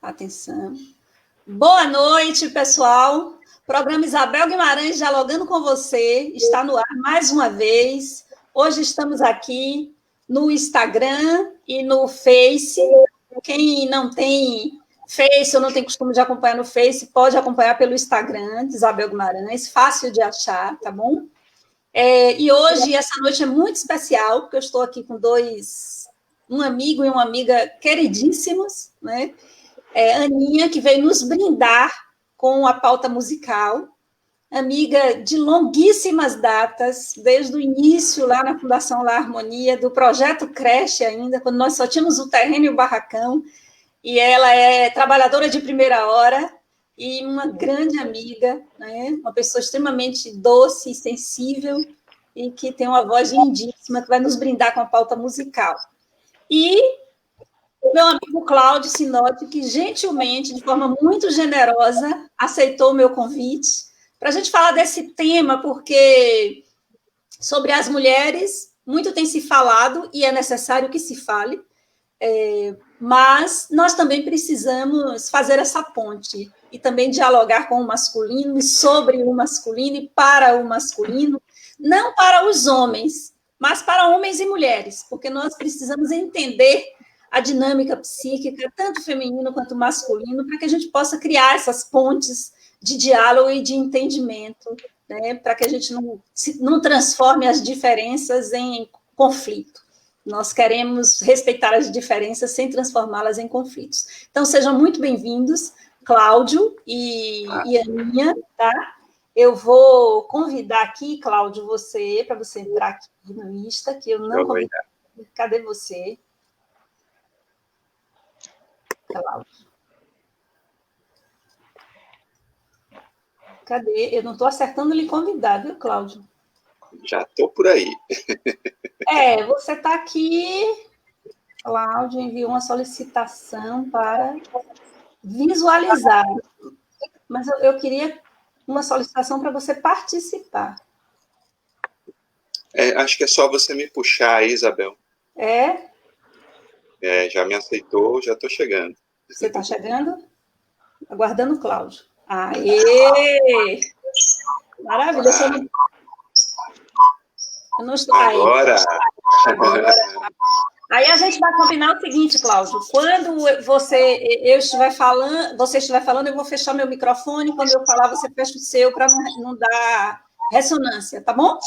Atenção. Boa noite, pessoal. Programa Isabel Guimarães dialogando com você. Está no ar mais uma vez. Hoje estamos aqui no Instagram e no Face. Quem não tem Face ou não tem costume de acompanhar no Face, pode acompanhar pelo Instagram de Isabel Guimarães. Fácil de achar, tá bom? E hoje, essa noite é muito especial, porque eu estou aqui com um amigo e uma amiga queridíssimos, né? Aninha, que veio nos brindar com a pauta musical, amiga de longuíssimas datas, desde o início, lá na Fundação La Harmonia, do projeto Creche ainda, quando nós só tínhamos o terreno e o barracão, e ela é trabalhadora de primeira hora e uma grande amiga, né? Uma pessoa extremamente doce e sensível, e que tem uma voz lindíssima, que vai nos brindar com a pauta musical. E meu amigo Cláudio Sinotti, que gentilmente, de forma muito generosa, aceitou o meu convite para a gente falar desse tema, porque sobre as mulheres, muito tem se falado e é necessário que se fale, mas nós também precisamos fazer essa ponte e também dialogar com o masculino e sobre o masculino e para o masculino, não para os homens, mas para homens e mulheres, porque nós precisamos entender a dinâmica psíquica, tanto feminino quanto masculino, para que a gente possa criar essas pontes de diálogo e de entendimento, né, para que a gente não transforme as diferenças em conflito. Nós queremos respeitar as diferenças sem transformá-las em conflitos. Então, sejam muito bem-vindos, Cláudio e Aninha, tá? Eu vou convidar aqui, Cláudio, você, para você entrar aqui no Insta, que eu não convidei. Cadê você? Cláudio. Cadê? Eu não estou acertando lhe convidar, viu, Cláudio? Já estou por aí. Você está aqui. Cláudio enviou uma solicitação para visualizar. Mas eu queria uma solicitação para você participar. Acho que é só você me puxar aí, Isabel. Já me aceitou, já estou chegando. Você está chegando? Aguardando o Cláudio. Aê! Maravilha. Eu não estou aí. Agora! Aí a gente vai combinar o seguinte, Cláudio. Quando você estiver falando, eu vou fechar meu microfone. Quando eu falar, você fecha o seu para não dar ressonância, tá bom?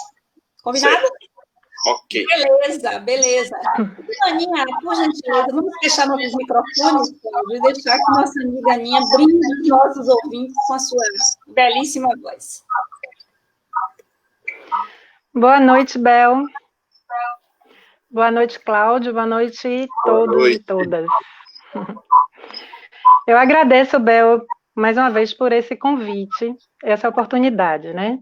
Combinado? Certo. Ok. Beleza. Aninha, por gentileza, vamos fechar nossos microfones, Cláudio, e deixar que nossa amiga Aninha brinde os nossos ouvintes com a sua belíssima voz. Boa noite, Bel. Boa noite, Cláudio. Boa noite a todos e todas. Eu agradeço, Bel, mais uma vez por esse convite, essa oportunidade, né?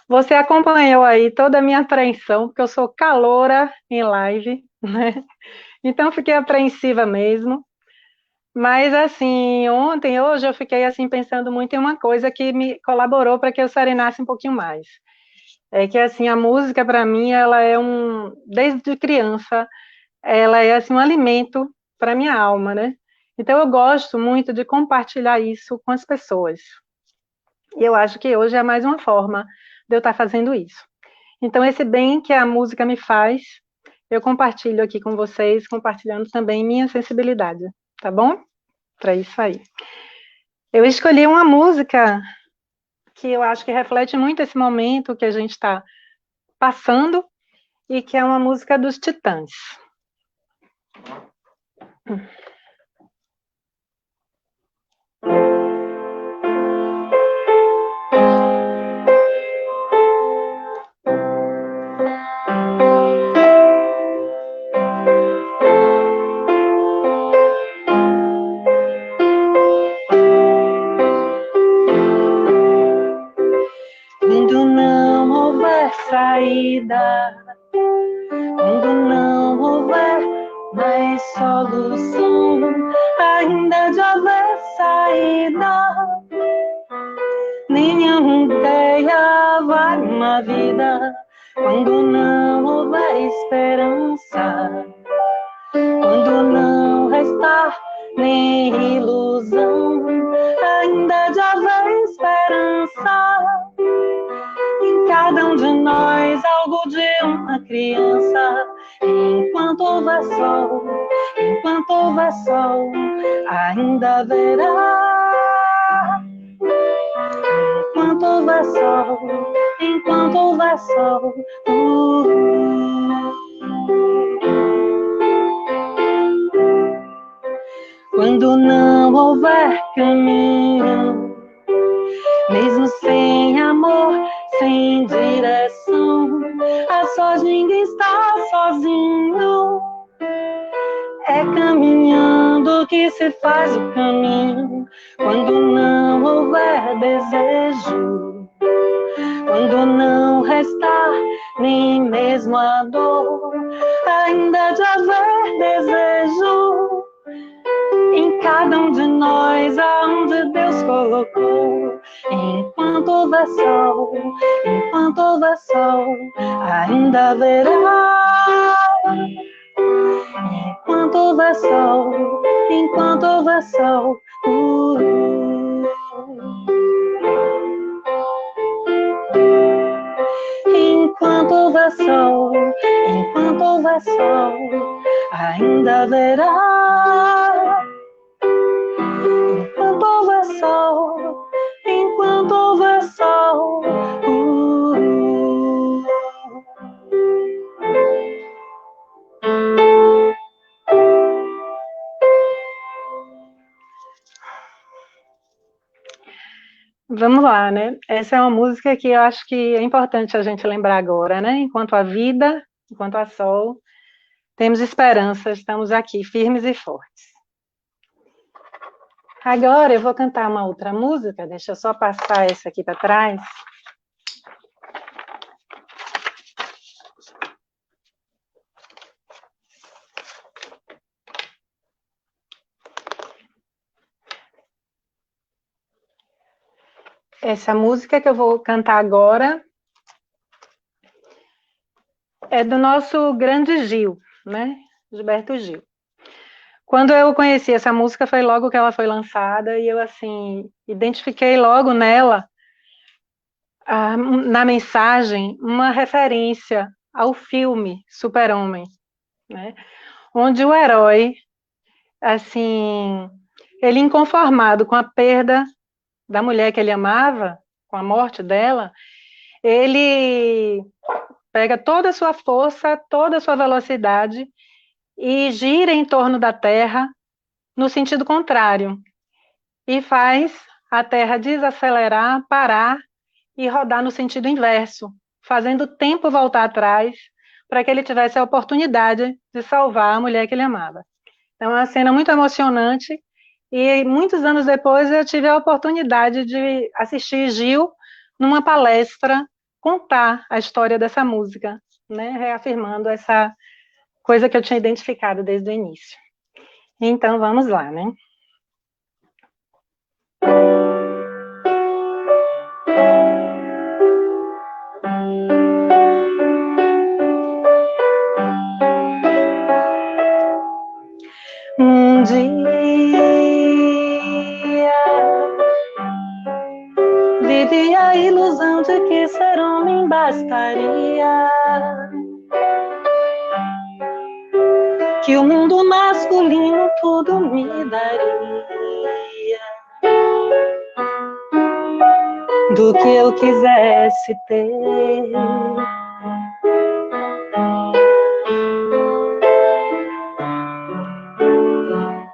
Você acompanhou aí toda a minha apreensão, porque eu sou caloura em live, né? Então, fiquei apreensiva mesmo. Mas, assim, hoje, eu fiquei, assim, pensando muito em uma coisa que me colaborou para que eu serenasse um pouquinho mais. É que, assim, a música, para mim, ela é desde criança, ela é, assim, um alimento para minha alma, né? Então, eu gosto muito de compartilhar isso com as pessoas. E eu acho que hoje é mais uma forma de eu estar fazendo isso. Então, esse bem que a música me faz, eu compartilho aqui com vocês, compartilhando também minha sensibilidade, tá bom? Para isso aí. Eu escolhi uma música que eu acho que reflete muito esse momento que a gente está passando, e que é uma música dos Titãs. Quando não houver saída, quando não houver mais solução, ainda de haver saída, nenhuma ideia vale uma vida. Quando não houver esperança, quando não restar nem ilusão, ilusão ainda de haver esperança em cada um de nós, algo de uma criança. Enquanto houver sol, ainda haverá. Enquanto houver sol, Quando não houver caminho, mesmo sem amor, sem direção, a sós ninguém está sozinho. É caminhando que se faz o caminho. Quando não houver desejo, quando não restar nem mesmo a dor, ainda de haver desejo em cada um de nós, aonde Deus colocou. Enquanto houver sol, ainda haverá. Enquanto houver sol, Enquanto houver sol, ainda haverá. Enquanto houver sol, Vamos lá, né? Essa é uma música que eu acho que é importante a gente lembrar agora, né? Enquanto há vida, enquanto há sol, temos esperança, estamos aqui, firmes e fortes. Agora eu vou cantar uma outra música, deixa eu só passar essa aqui para trás. Essa música que eu vou cantar agora é do nosso grande Gil, né? Gilberto Gil. Quando eu conheci essa música, foi logo que ela foi lançada, e eu, assim, identifiquei logo nela, na mensagem, uma referência ao filme Super-Homem, né? Onde o herói, assim, ele inconformado com a perda da mulher que ele amava, com a morte dela, ele pega toda a sua força, toda a sua velocidade e gira em torno da Terra no sentido contrário e faz a Terra desacelerar, parar e rodar no sentido inverso, fazendo o tempo voltar atrás para que ele tivesse a oportunidade de salvar a mulher que ele amava. Então, é uma cena muito emocionante. E muitos anos depois eu tive a oportunidade de assistir Gil numa palestra contar a história dessa música, né, reafirmando essa coisa que eu tinha identificado desde o início. Então vamos lá, né? Um dia vivi a ilusão de que ser homem bastaria, que o mundo masculino tudo me daria, do que eu quisesse ter.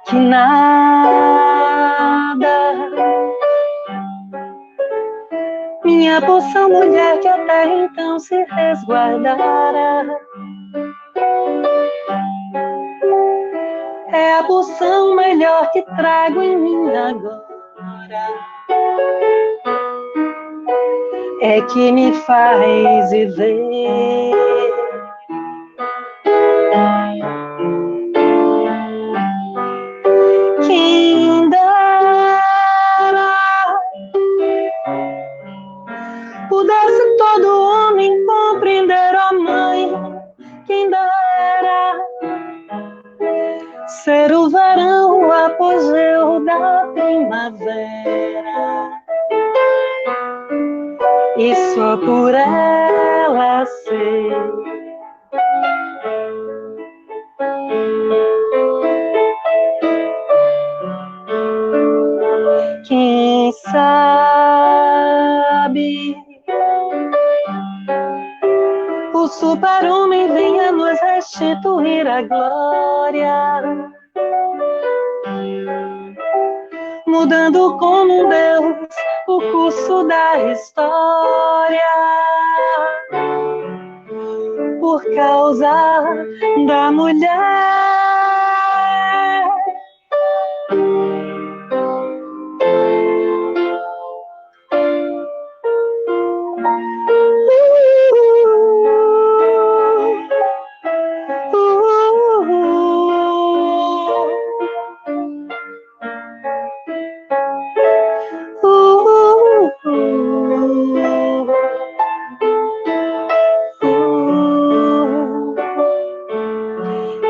Que nada, minha poção mulher que até então se resguardara, é a poção melhor que trago em mim agora, é que me faz viver. Quem dera pudesse todo homem compreender, ó mãe, quem dera ser o verão, o apogeu da primavera, e só por ela sei quem sabe o super-homem venha nos restituir a glória, mudando como um Deus o curso da história, por causa da mulher.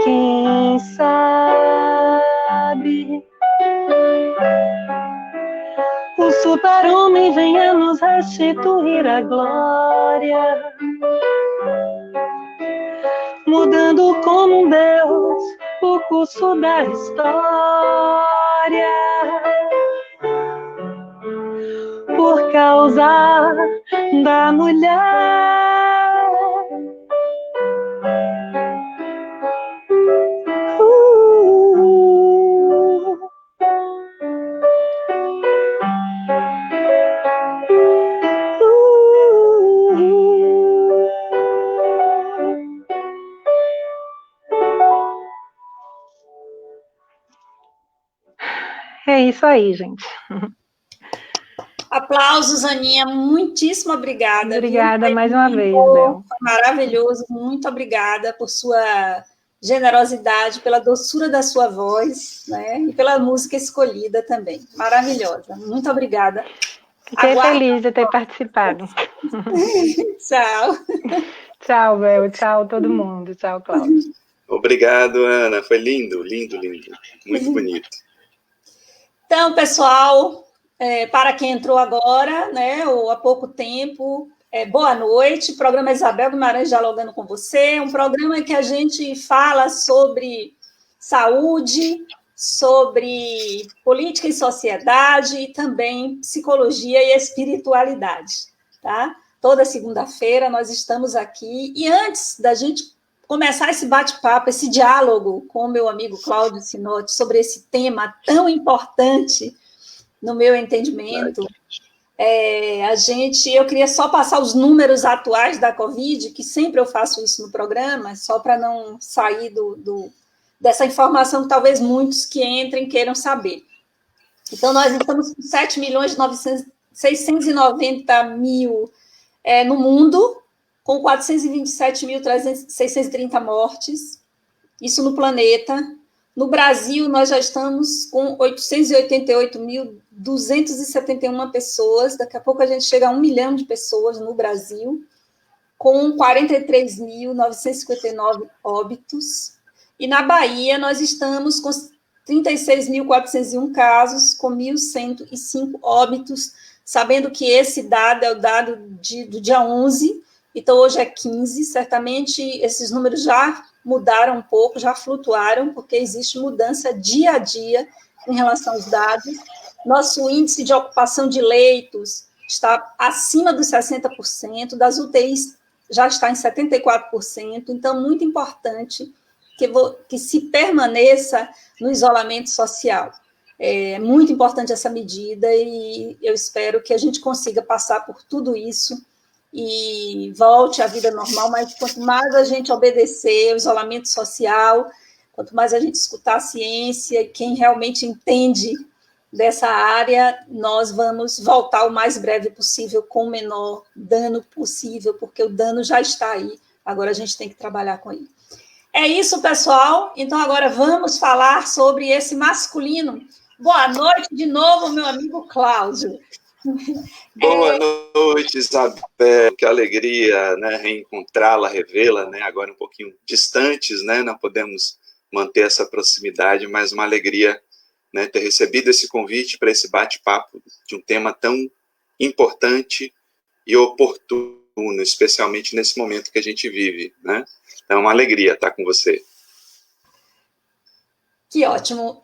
Quem sabe o super-homem venha nos restituir a glória, mudando como um Deus o curso da história, por causa da mulher. É isso aí, gente. Aplausos, Aninha. Muitíssimo obrigada. Obrigada mais uma vez, Bel. Foi maravilhoso. Muito obrigada por sua generosidade, pela doçura da sua voz, né? E pela música escolhida também. Maravilhosa. Muito obrigada. Fiquei feliz de ter participado. Tchau. Tchau, Bel. Tchau, todo mundo. Tchau, Cláudia. Obrigado, Ana. Foi lindo, lindo, lindo. Muito bonito. Então, pessoal, para quem entrou agora, né, ou há pouco tempo, boa noite. O programa Isabel Guimarães dialogando com você. Um programa que a gente fala sobre saúde, sobre política e sociedade e também psicologia e espiritualidade, tá? Toda segunda-feira nós estamos aqui. E antes da gente começar esse bate-papo, esse diálogo com o meu amigo Cláudio Sinotti sobre esse tema tão importante, no meu entendimento, eu queria só passar os números atuais da Covid, que sempre eu faço isso no programa, só para não sair dessa informação que talvez muitos que entrem queiram saber. Então, nós estamos com 7.690.000 no mundo, com 427.630 mortes, isso no planeta. No Brasil, nós já estamos com 888.271 pessoas, daqui a pouco a gente chega a 1 milhão de pessoas no Brasil, com 43.959 óbitos. E na Bahia, nós estamos com 36.401 casos, com 1.105 óbitos, sabendo que esse dado é o dado do dia 11, então hoje é 15, certamente esses números já mudaram um pouco, já flutuaram, porque existe mudança dia a dia em relação aos dados. Nosso índice de ocupação de leitos está acima dos 60%, das UTIs já está em 74%, então muito importante que se permaneça no isolamento social. É muito importante essa medida e eu espero que a gente consiga passar por tudo isso e volte à vida normal, mas quanto mais a gente obedecer o isolamento social, quanto mais a gente escutar a ciência e quem realmente entende dessa área, nós vamos voltar o mais breve possível com o menor dano possível, porque o dano já está aí, agora a gente tem que trabalhar com ele. É isso, pessoal. Então, agora vamos falar sobre esse masculino. Boa noite de novo, meu amigo Cláudio. Boa noite, Isabel. Que alegria, né, reencontrá-la, revê-la, né, agora um pouquinho distantes, né, não podemos manter essa proximidade, mas uma alegria né, ter recebido esse convite para esse bate-papo de um tema tão importante e oportuno, especialmente nesse momento que a gente vive, né? É uma alegria estar com você. Que ótimo.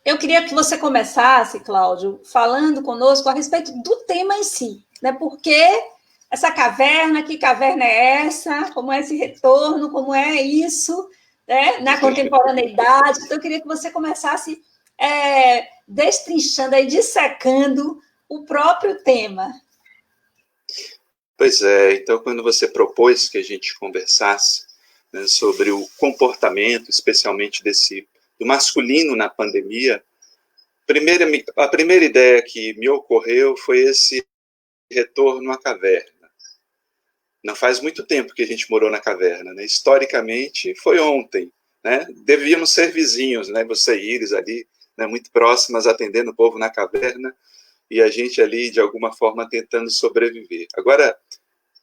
Eu queria que você começasse, Cláudio, falando conosco a respeito do tema em si, né? Por que essa caverna, que caverna é essa, como é esse retorno, como é isso, né? Na contemporaneidade. Então, eu queria que você começasse destrinchando, aí, dissecando o próprio tema. Pois é, então quando você propôs que a gente conversasse, né, sobre o comportamento, especialmente do masculino na pandemia, a primeira ideia que me ocorreu foi esse retorno à caverna. Não faz muito tempo que a gente morou na caverna, né? Historicamente foi ontem, né? Devíamos ser vizinhos, né? Você e Iris ali, né, muito próximas, atendendo o povo na caverna, e a gente ali, de alguma forma, tentando sobreviver. Agora,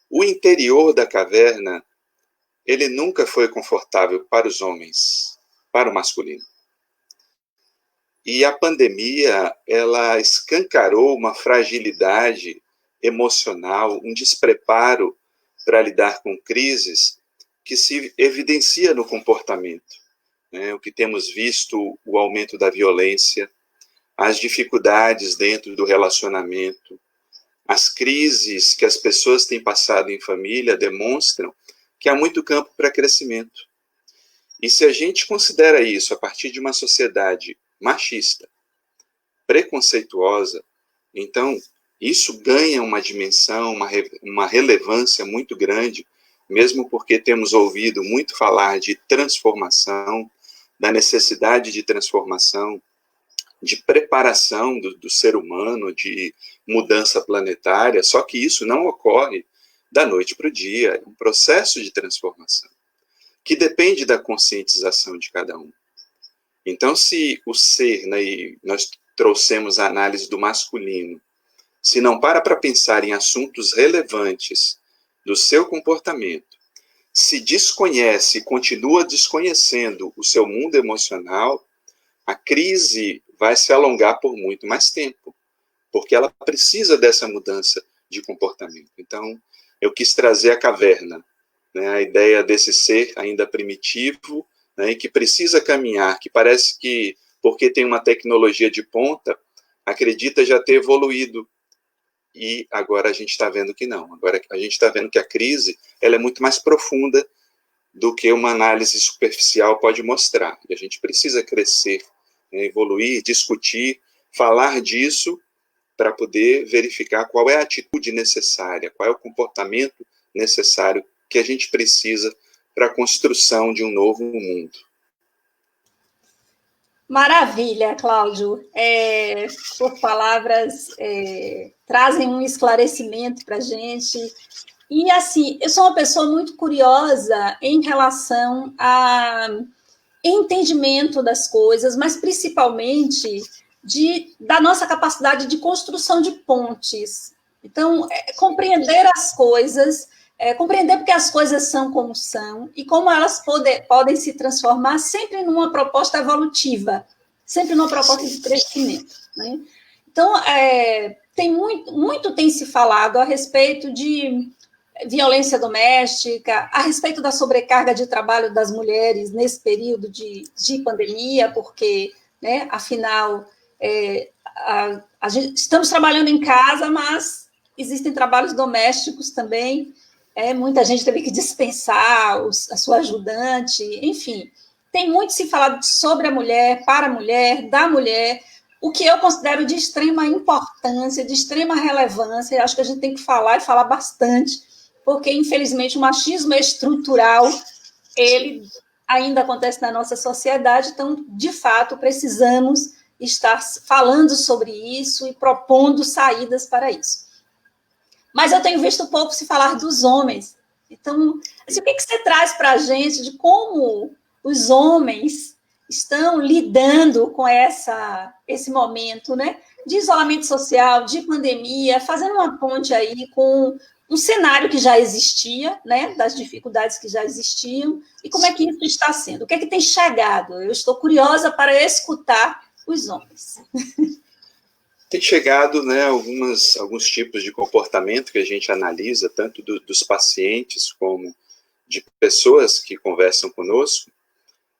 o interior da caverna, ele nunca foi confortável para os homens, para o masculino. E a pandemia, ela escancarou uma fragilidade emocional, um despreparo para lidar com crises que se evidencia no comportamento, né? O que temos visto, o aumento da violência, as dificuldades dentro do relacionamento, as crises que as pessoas têm passado em família demonstram que há muito campo para crescimento. E se a gente considera isso a partir de uma sociedade machista, preconceituosa, então isso ganha uma dimensão, uma relevância muito grande, mesmo porque temos ouvido muito falar de transformação, da necessidade de transformação, de preparação do ser humano, de mudança planetária, só que isso não ocorre da noite para o dia, é um processo de transformação, que depende da conscientização de cada um. Então, se o ser, né, e nós trouxemos a análise do masculino, se não para pensar em assuntos relevantes do seu comportamento, se desconhece e continua desconhecendo o seu mundo emocional, a crise vai se alongar por muito mais tempo, porque ela precisa dessa mudança de comportamento. Então, eu quis trazer a caverna, né, a ideia desse ser ainda primitivo, né, e que precisa caminhar, que parece que, porque tem uma tecnologia de ponta, acredita já ter evoluído. E agora a gente está vendo que não. Agora a gente está vendo que a crise ela é muito mais profunda do que uma análise superficial pode mostrar. E a gente precisa crescer, né, evoluir, discutir, falar disso para poder verificar qual é a atitude necessária, qual é o comportamento necessário que a gente precisa para a construção de um novo mundo. Maravilha, Cláudio. Suas palavras trazem um esclarecimento para a gente. E, assim, eu sou uma pessoa muito curiosa em relação a entendimento das coisas, mas principalmente da nossa capacidade de construção de pontes. Então, compreender as coisas, compreender porque as coisas são como são e como elas podem se transformar sempre numa proposta evolutiva, sempre numa proposta de crescimento, né? Então, muito tem se falado a respeito de violência doméstica, a respeito da sobrecarga de trabalho das mulheres nesse período de pandemia, porque, né, afinal, estamos trabalhando em casa, mas existem trabalhos domésticos também, muita gente teve que dispensar a sua ajudante, enfim, tem muito se falado sobre a mulher, para a mulher, da mulher, o que eu considero de extrema importância, de extrema relevância, acho que a gente tem que falar e falar bastante, porque, infelizmente, o machismo estrutural, ele ainda acontece na nossa sociedade, então, de fato, precisamos estar falando sobre isso e propondo saídas para isso. Mas eu tenho visto pouco se falar dos homens. Então, assim, o que você traz para a gente de como os homens estão lidando com esse momento, né, de isolamento social, de pandemia, fazendo uma ponte aí com um cenário que já existia, né, das dificuldades que já existiam, e como é que isso está sendo? O que é que tem chegado? Eu estou curiosa para escutar os homens. Tem chegado, né, alguns tipos de comportamento que a gente analisa, tanto dos pacientes como de pessoas que conversam conosco,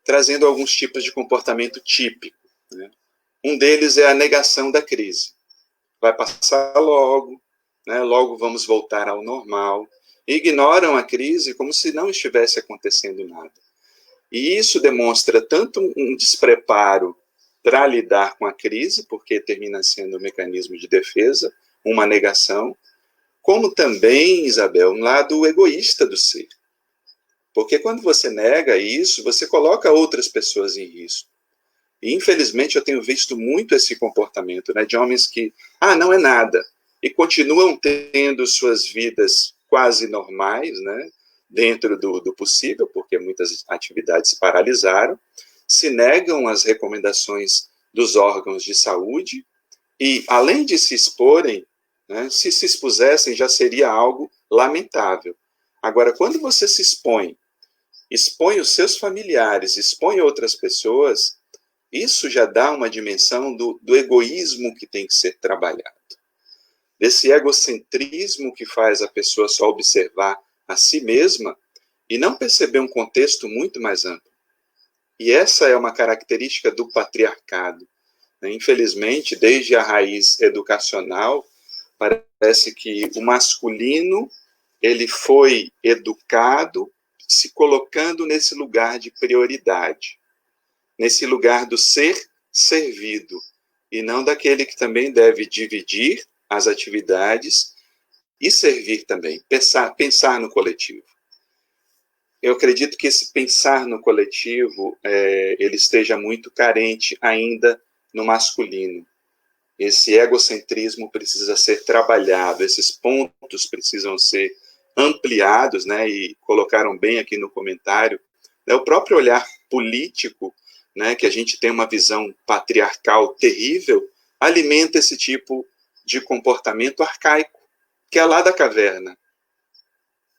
trazendo alguns tipos de comportamento típico, né? Um deles é a negação da crise. Vai passar logo, né, logo vamos voltar ao normal. E ignoram a crise como se não estivesse acontecendo nada. E isso demonstra tanto um despreparo para lidar com a crise, porque termina sendo um mecanismo de defesa, uma negação, como também, Isabel, um lado egoísta do ser. Porque quando você nega isso, você coloca outras pessoas em risco. E, infelizmente, eu tenho visto muito esse comportamento, né, de homens que, não é nada, e continuam tendo suas vidas quase normais, né, dentro do possível, porque muitas atividades paralisaram, se negam às recomendações dos órgãos de saúde e, além de se exporem, né, se expusessem já seria algo lamentável. Agora, quando você se expõe os seus familiares, expõe outras pessoas, isso já dá uma dimensão do egoísmo que tem que ser trabalhado. Desse egocentrismo que faz a pessoa só observar a si mesma e não perceber um contexto muito mais amplo. E essa é uma característica do patriarcado. Infelizmente, desde a raiz educacional, parece que o masculino ele foi educado se colocando nesse lugar de prioridade, nesse lugar do ser servido, e não daquele que também deve dividir as atividades e servir também, pensar no coletivo. Eu acredito que esse pensar no coletivo, ele esteja muito carente ainda no masculino. Esse egocentrismo precisa ser trabalhado, esses pontos precisam ser ampliados, né, e colocaram bem aqui no comentário, né, o próprio olhar político, né, que a gente tem uma visão patriarcal terrível, alimenta esse tipo de comportamento arcaico, que é lá da caverna,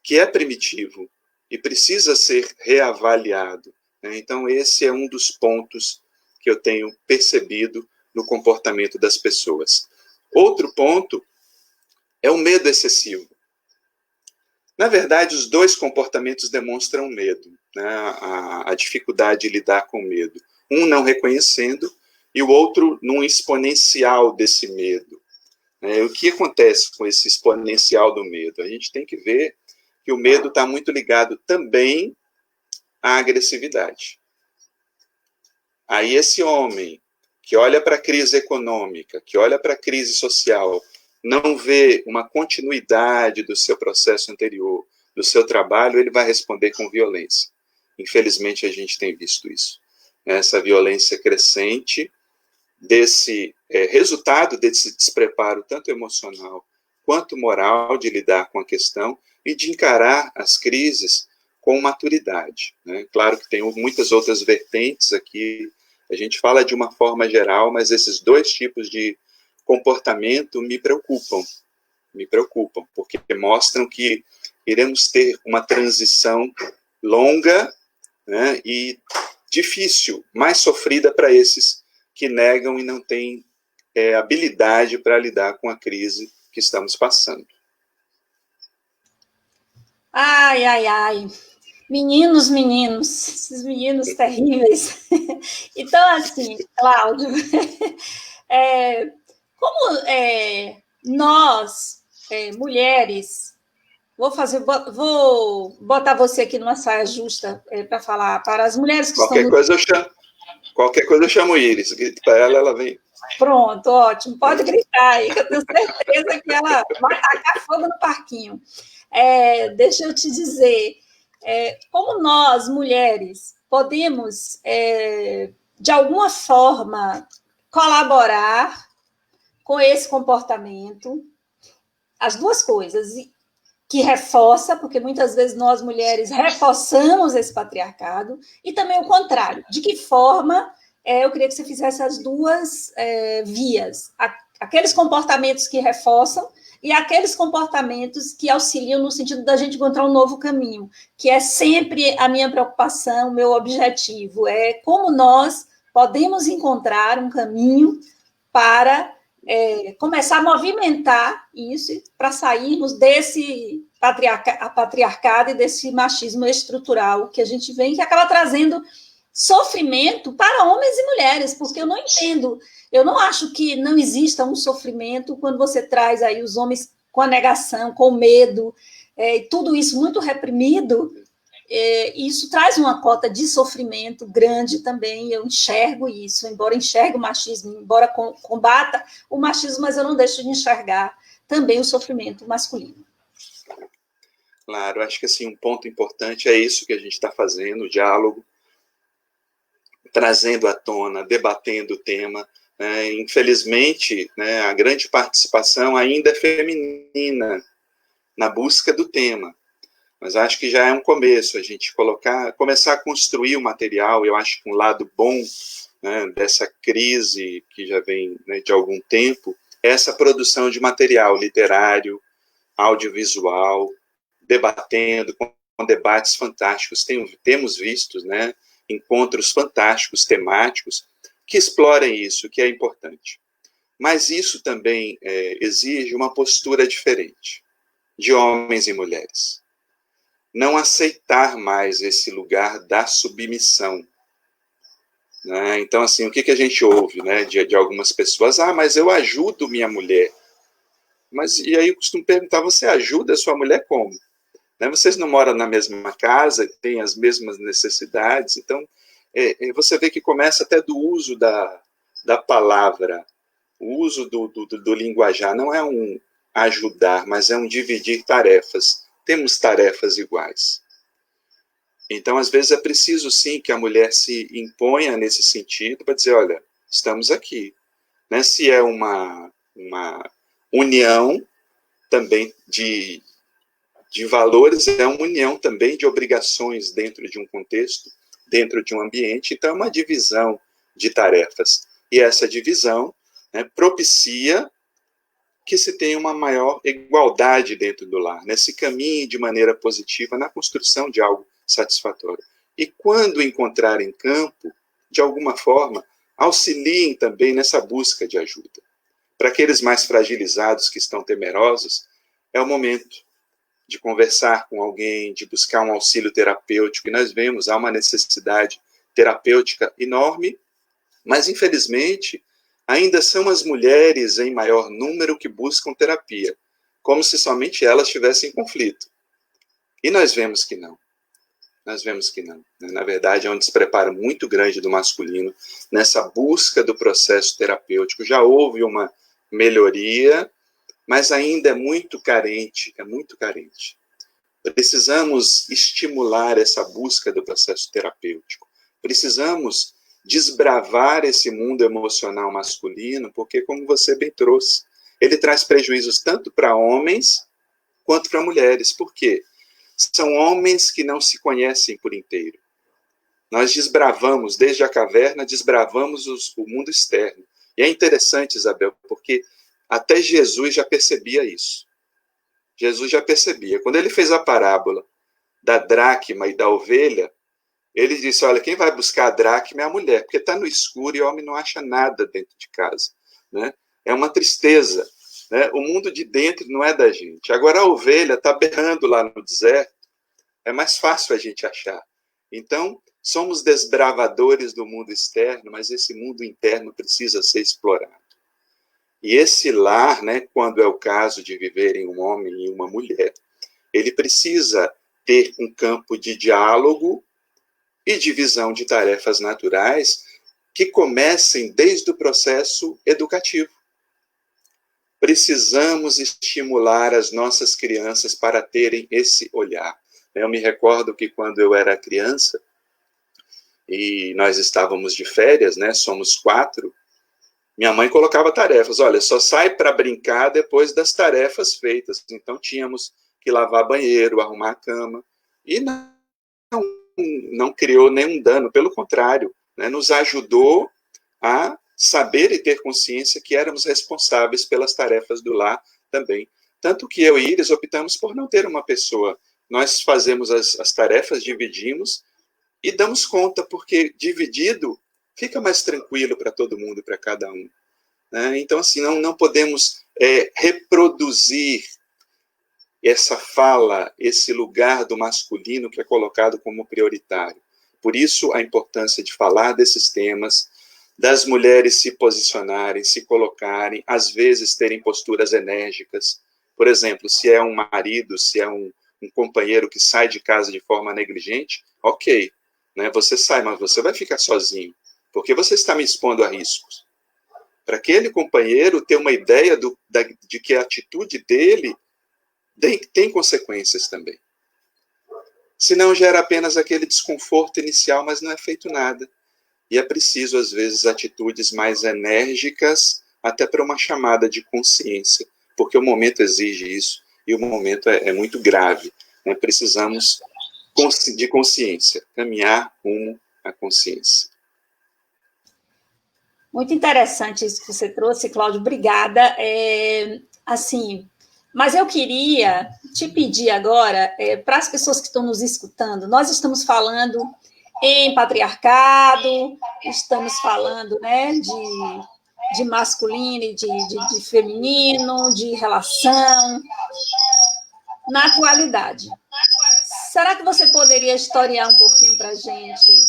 que é primitivo e precisa ser reavaliado, né? Então, esse é um dos pontos que eu tenho percebido no comportamento das pessoas. Outro ponto é o medo excessivo. Na verdade, os dois comportamentos demonstram medo, né? A dificuldade de lidar com medo. Um não reconhecendo e o outro num exponencial desse medo. O que acontece com esse exponencial do medo? A gente tem que ver que o medo está muito ligado também à agressividade. Aí esse homem que olha para a crise econômica, que olha para a crise social, não vê uma continuidade do seu processo anterior, do seu trabalho, ele vai responder com violência. Infelizmente, a gente tem visto isso. Essa violência crescente, desse resultado desse despreparo, tanto emocional quanto moral, de lidar com a questão e de encarar as crises com maturidade, né? Claro que tem muitas outras vertentes aqui, a gente fala de uma forma geral, mas esses dois tipos de comportamento me preocupam, porque mostram que iremos ter uma transição longa, né, e difícil, mais sofrida para esses que negam e não têm habilidade para lidar com a crise que estamos passando. Ai, ai, ai. Meninos, esses meninos terríveis. Então, assim, Cláudio, como nós, mulheres, vou botar você aqui numa saia justa para falar para as mulheres que qualquer estão... Qualquer coisa eu chamo Iris, grito para ela vem. Pronto, ótimo, pode gritar aí, que eu tenho certeza que ela vai tacar fogo no parquinho. Deixa eu te dizer, como nós, mulheres, podemos, de alguma forma, colaborar com esse comportamento, as duas coisas, que reforça, porque muitas vezes nós, mulheres, reforçamos esse patriarcado, e também o contrário, de que forma eu queria que você fizesse as duas vias, aqueles comportamentos que reforçam e aqueles comportamentos que auxiliam no sentido da gente encontrar um novo caminho, que é sempre a minha preocupação, o meu objetivo, é como nós podemos encontrar um caminho para começar a movimentar isso, para sairmos desse patriarcado e desse machismo estrutural que a gente vê, que acaba trazendo sofrimento para homens e mulheres, porque eu não entendo, eu não acho que não exista um sofrimento quando você traz aí os homens com a negação, com o medo, tudo isso muito reprimido, isso traz uma cota de sofrimento grande também, eu enxergo isso, embora enxergue o machismo, embora combata o machismo, mas eu não deixo de enxergar também o sofrimento masculino. Claro, acho que assim, um ponto importante é isso que a gente está fazendo, o diálogo, trazendo à tona, debatendo o tema. Infelizmente, né, a grande participação ainda é feminina na busca do tema, mas acho que já é um começo, a gente começar a construir o material. Eu acho que um lado bom, né, dessa crise que já vem, né, de algum tempo, é essa produção de material literário, audiovisual, debatendo, com debates fantásticos. Temos visto, né, encontros fantásticos, temáticos, que explorem isso, que é importante. Mas isso também exige uma postura diferente, de homens e mulheres. Não aceitar mais esse lugar da submissão. Né? Então, assim, o que a gente ouve, né, de algumas pessoas? Mas eu ajudo minha mulher. Mas, e aí eu costumo perguntar, você ajuda a sua mulher como? Né? Vocês não moram na mesma casa, têm as mesmas necessidades, então você vê que começa até do uso da palavra, o uso do linguajar, não é um ajudar, mas é um dividir tarefas. Temos tarefas iguais. Então, às vezes, é preciso, sim, que a mulher se imponha nesse sentido para dizer, olha, estamos aqui. Né? Se é uma união também de valores, é uma união também de obrigações dentro de um contexto, dentro de um ambiente, então é uma divisão de tarefas. E essa divisão, né, propicia que se tenha uma maior igualdade dentro do lar, né, se caminhe de maneira positiva na construção de algo satisfatório. E quando encontrarem campo, de alguma forma, auxiliem também nessa busca de ajuda. Para aqueles mais fragilizados que estão temerosos, é o momento de conversar com alguém, de buscar um auxílio terapêutico, e nós vemos, há uma necessidade terapêutica enorme, mas, infelizmente, ainda são as mulheres em maior número que buscam terapia, como se somente elas tivessem conflito. E nós vemos que não. Nós vemos que não. Na verdade, é um despreparo muito grande do masculino nessa busca do processo terapêutico. Já houve uma melhoria, mas ainda é muito carente, é muito carente. Precisamos estimular essa busca do processo terapêutico. Precisamos desbravar esse mundo emocional masculino, porque, como você bem trouxe, ele traz prejuízos tanto para homens quanto para mulheres. Por quê? São homens que não se conhecem por inteiro. Nós desbravamos, desde a caverna, desbravamos o mundo externo. E é interessante, Isabel, porque até Jesus já percebia isso. Jesus já percebia. Quando ele fez a parábola da dracma e da ovelha, ele disse, olha, quem vai buscar a dracma é a mulher, porque está no escuro e o homem não acha nada dentro de casa. Né? É uma tristeza. Né? O mundo de dentro não é da gente. Agora a ovelha está berrando lá no deserto, é mais fácil a gente achar. Então, somos desbravadores do mundo externo, mas esse mundo interno precisa ser explorado. E esse lar, né, quando é o caso de viverem um homem e uma mulher, ele precisa ter um campo de diálogo e divisão de tarefas naturais que comecem desde o processo educativo. Precisamos estimular as nossas crianças para terem esse olhar. Eu me recordo que quando eu era criança, e nós estávamos de férias, né, somos 4, minha mãe colocava tarefas, olha, só sai para brincar depois das tarefas feitas. Então tínhamos que lavar banheiro, arrumar a cama, e não criou nenhum dano, pelo contrário, né, nos ajudou a saber e ter consciência que éramos responsáveis pelas tarefas do lar também. Tanto que eu e Iris optamos por não ter uma pessoa. Nós fazemos as tarefas, dividimos e damos conta, porque dividido fica mais tranquilo para todo mundo, para cada um. Né? Então, assim, não podemos reproduzir essa fala, esse lugar do masculino que é colocado como prioritário. Por isso, a importância de falar desses temas, das mulheres se posicionarem, se colocarem, às vezes terem posturas enérgicas. Por exemplo, se é um marido, se é um companheiro que sai de casa de forma negligente, ok, né? Você sai, mas você vai ficar sozinho, porque você está me expondo a riscos. Para aquele companheiro ter uma ideia de que a atitude dele tem consequências também. Senão gera apenas aquele desconforto inicial, mas não é feito nada. E é preciso, às vezes, atitudes mais enérgicas, até para uma chamada de consciência, porque o momento exige isso, e o momento é muito grave. Né? Precisamos de consciência, caminhar rumo à consciência. Muito interessante isso que você trouxe, Cláudio, obrigada. Assim, mas eu queria te pedir agora, para as pessoas que estão nos escutando, nós estamos falando em patriarcado, estamos falando, né, de masculino e de feminino, de relação, na atualidade. Será que você poderia historiar um pouquinho para a gente?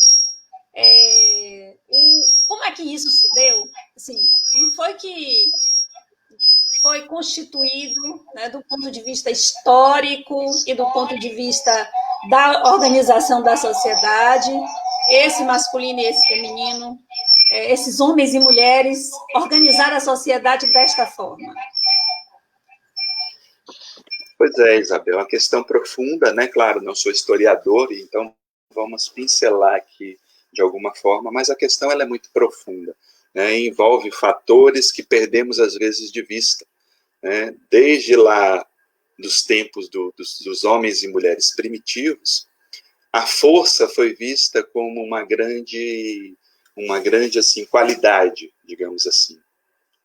Como é que isso se deu? Assim, como foi que foi constituído, né, do ponto de vista histórico e do ponto de vista da organização da sociedade, esse masculino e esse feminino, esses homens e mulheres, organizar a sociedade desta forma? Pois é, Isabel, uma questão profunda, né? Claro, não sou historiador, então vamos pincelar aqui de alguma forma, mas a questão ela é muito profunda, né? Envolve fatores que perdemos às vezes de vista, né? Desde lá dos tempos dos homens e mulheres primitivos, a força foi vista como uma grande assim, qualidade, digamos assim.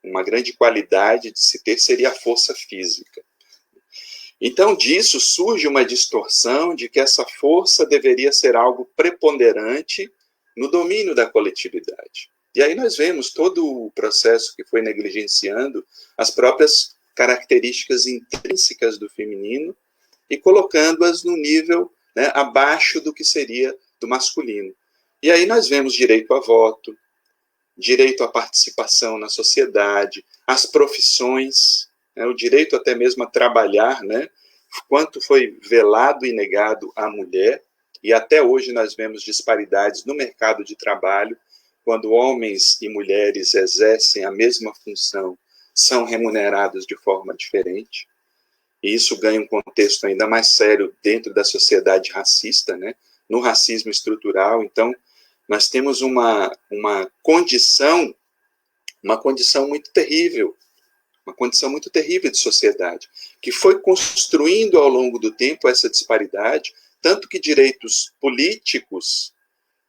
Uma grande qualidade de se ter seria a força física. Então, disso surge uma distorção de que essa força deveria ser algo preponderante no domínio da coletividade. E aí nós vemos todo o processo que foi negligenciando as próprias características intrínsecas do feminino e colocando-as no nível, né, abaixo do que seria do masculino. E aí nós vemos direito a voto, direito à participação na sociedade, as profissões, né, o direito até mesmo a trabalhar, né, quanto foi velado e negado à mulher, e até hoje nós vemos disparidades no mercado de trabalho, quando homens e mulheres exercem a mesma função, são remunerados de forma diferente, e isso ganha um contexto ainda mais sério dentro da sociedade racista, né, no racismo estrutural. Então, nós temos uma condição muito terrível, de sociedade, que foi construindo ao longo do tempo essa disparidade, tanto que direitos políticos,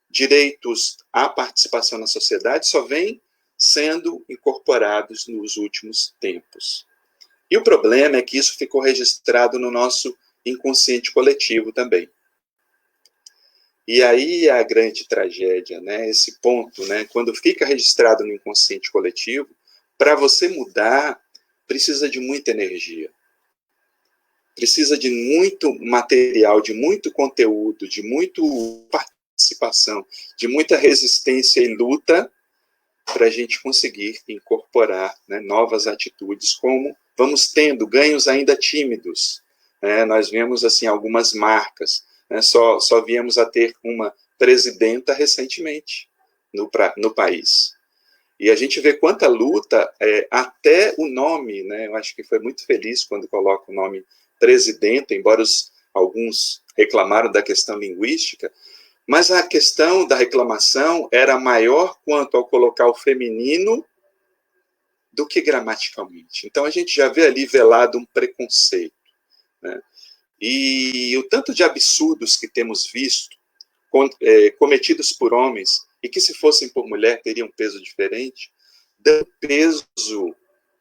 direitos à participação na sociedade só vêm sendo incorporados nos últimos tempos. E o problema é que isso ficou registrado no nosso inconsciente coletivo também. E aí a grande tragédia, né, esse ponto, né, quando fica registrado no inconsciente coletivo, para você mudar, precisa de muita energia. Precisa de muito material, de muito conteúdo, de muita participação, de muita resistência e luta para a gente conseguir incorporar, né, novas atitudes, como vamos tendo ganhos ainda tímidos. Né, nós vemos assim algumas marcas, né, só viemos a ter uma presidenta recentemente no país. E a gente vê quanta luta, até o nome, né, eu acho que foi muito feliz quando coloca o nome presidenta, embora alguns reclamaram da questão linguística, mas a questão da reclamação era maior quanto ao colocar o feminino do que gramaticalmente. Então a gente já vê ali velado um preconceito, né? E o tanto de absurdos que temos visto cometidos por homens e que se fossem por mulher teriam peso diferente, dão peso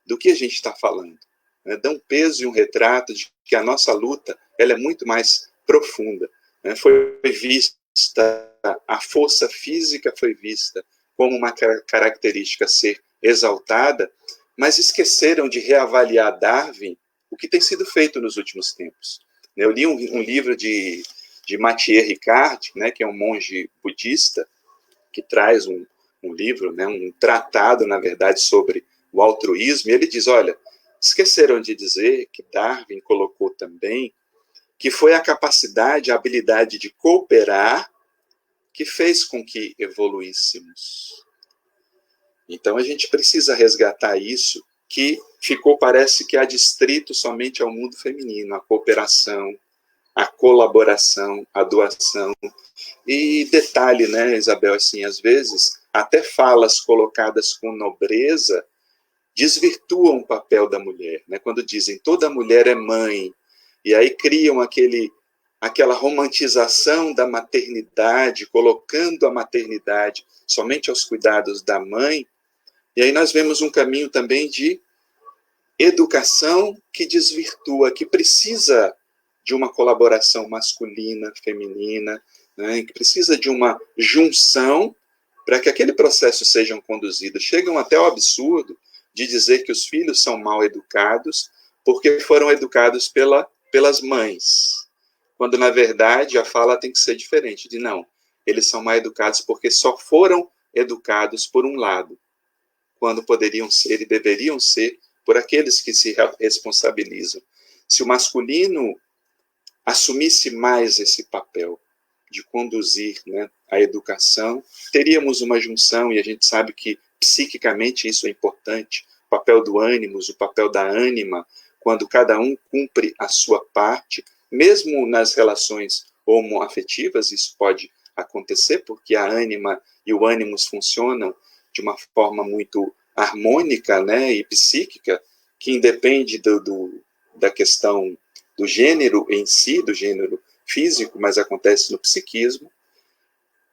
do que a gente está falando, né? Dão peso e um retrato de que a nossa luta ela é muito mais profunda, né? Foi vista, a força física foi vista como uma característica a ser exaltada, mas esqueceram de reavaliar Darwin, o que tem sido feito nos últimos tempos. Eu li um livro de Mathieu Ricard, né, que é um monge budista, que traz um livro, né, um tratado, na verdade, sobre o altruísmo, e ele diz, olha, esqueceram de dizer que Darwin colocou também que foi a capacidade, a habilidade de cooperar que fez com que evoluíssemos. Então a gente precisa resgatar isso, que ficou, parece que adstrito somente ao mundo feminino, a cooperação, a colaboração, a doação. E detalhe, né, Isabel, assim, às vezes, até falas colocadas com nobreza desvirtuam o papel da mulher, né? Quando dizem toda mulher é mãe, e aí criam aquela romantização da maternidade, colocando a maternidade somente aos cuidados da mãe, e aí nós vemos um caminho também de educação que desvirtua, que precisa de uma colaboração masculina, feminina, né, que precisa de uma junção para que aquele processo seja conduzido. Chegam até ao absurdo de dizer que os filhos são mal educados porque foram educados pelas mães, quando, na verdade, a fala tem que ser diferente, de não, eles são mal educados porque só foram educados por um lado, quando poderiam ser e deveriam ser por aqueles que se responsabilizam. Se o masculino assumisse mais esse papel de conduzir, né, a educação, teríamos uma junção, e a gente sabe que psiquicamente isso é importante, o papel do ânimos, o papel da ânima, quando cada um cumpre a sua parte, mesmo nas relações homoafetivas, isso pode acontecer, porque a ânima e o ânimos funcionam de uma forma muito harmônica, né, e psíquica, que independe da questão do gênero em si, do gênero físico, mas acontece no psiquismo.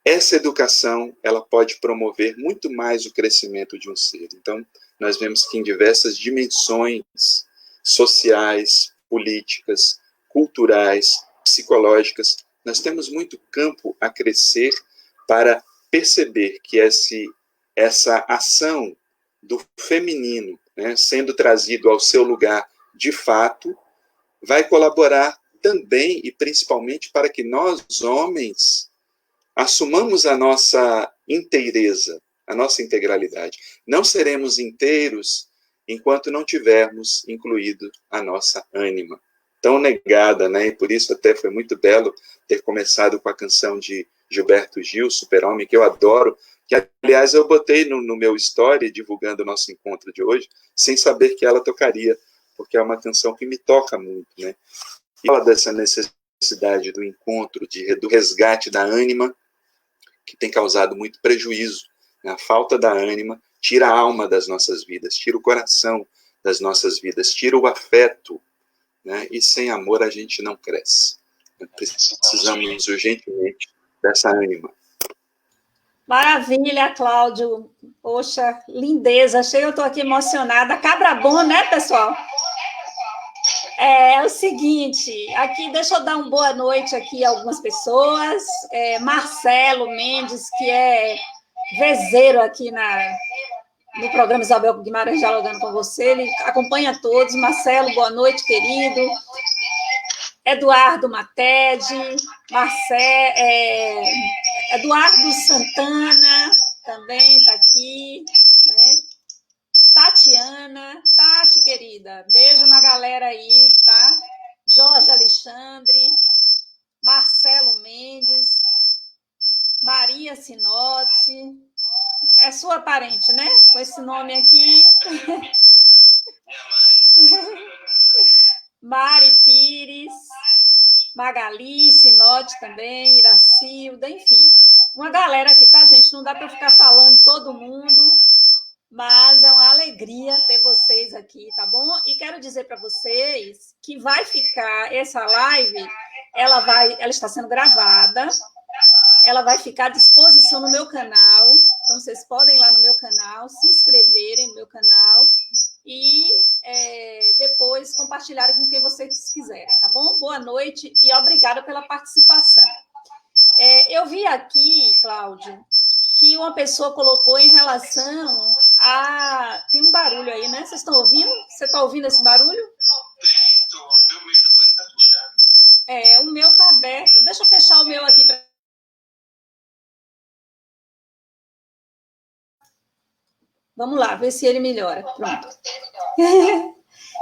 Essa educação, ela pode promover muito mais o crescimento de um ser. Então, nós vemos que em diversas dimensões sociais, políticas, culturais, psicológicas, nós temos muito campo a crescer para perceber que essa ação do feminino, né, sendo trazido ao seu lugar de fato, vai colaborar também e principalmente para que nós, homens, assumamos a nossa inteireza, a nossa integralidade. Não seremos inteiros enquanto não tivermos incluído a nossa ânima, tão negada, né? E por isso até foi muito belo ter começado com a canção de Gilberto Gil, Super-Homem, que eu adoro, que, aliás, eu botei no meu story, divulgando o nosso encontro de hoje, sem saber que ela tocaria, porque é uma canção que me toca muito, né? E fala dessa necessidade do encontro, do resgate da ânima, que tem causado muito prejuízo. A falta da ânima tira a alma das nossas vidas, tira o coração das nossas vidas, tira o afeto, né? E sem amor a gente não cresce. Precisamos urgentemente dessa ânima. Maravilha, Cláudio. Poxa, lindeza. Achei, eu estou aqui emocionada. Cabra bom, né, pessoal? É o seguinte, aqui deixa eu dar uma boa noite aqui a algumas pessoas. Marcelo Mendes, que é vezeiro aqui no programa Isabel Guimarães Dialogando com Você, ele acompanha todos. Marcelo, boa noite, querido. Eduardo Matede, Eduardo Santana também está aqui, né? Tatiana, Tati, querida, beijo na galera aí, tá? Jorge Alexandre, Marcelo Mendes, Maria Sinotti, é sua parente, né? Com esse nome aqui. Mari Pires, Magali, Sinote também, Iracilda, enfim. Uma galera aqui, tá, gente? Não dá para ficar falando todo mundo, mas é uma alegria ter vocês aqui, tá bom? E quero dizer para vocês que vai ficar essa live, ela está sendo gravada, ela vai ficar à disposição no meu canal, então vocês podem ir lá no meu canal, se inscreverem no meu canal e depois compartilharem com quem vocês quiserem, tá bom? Boa noite e obrigada pela participação. Eu vi aqui, Cláudio, que uma pessoa colocou em relação a... Tem um barulho aí, né? Vocês estão ouvindo? Você está ouvindo esse barulho? Estou. Meu microfone está fechado. O meu está aberto. Deixa eu fechar o meu aqui para... Vamos lá, ver se ele melhora. Pronto.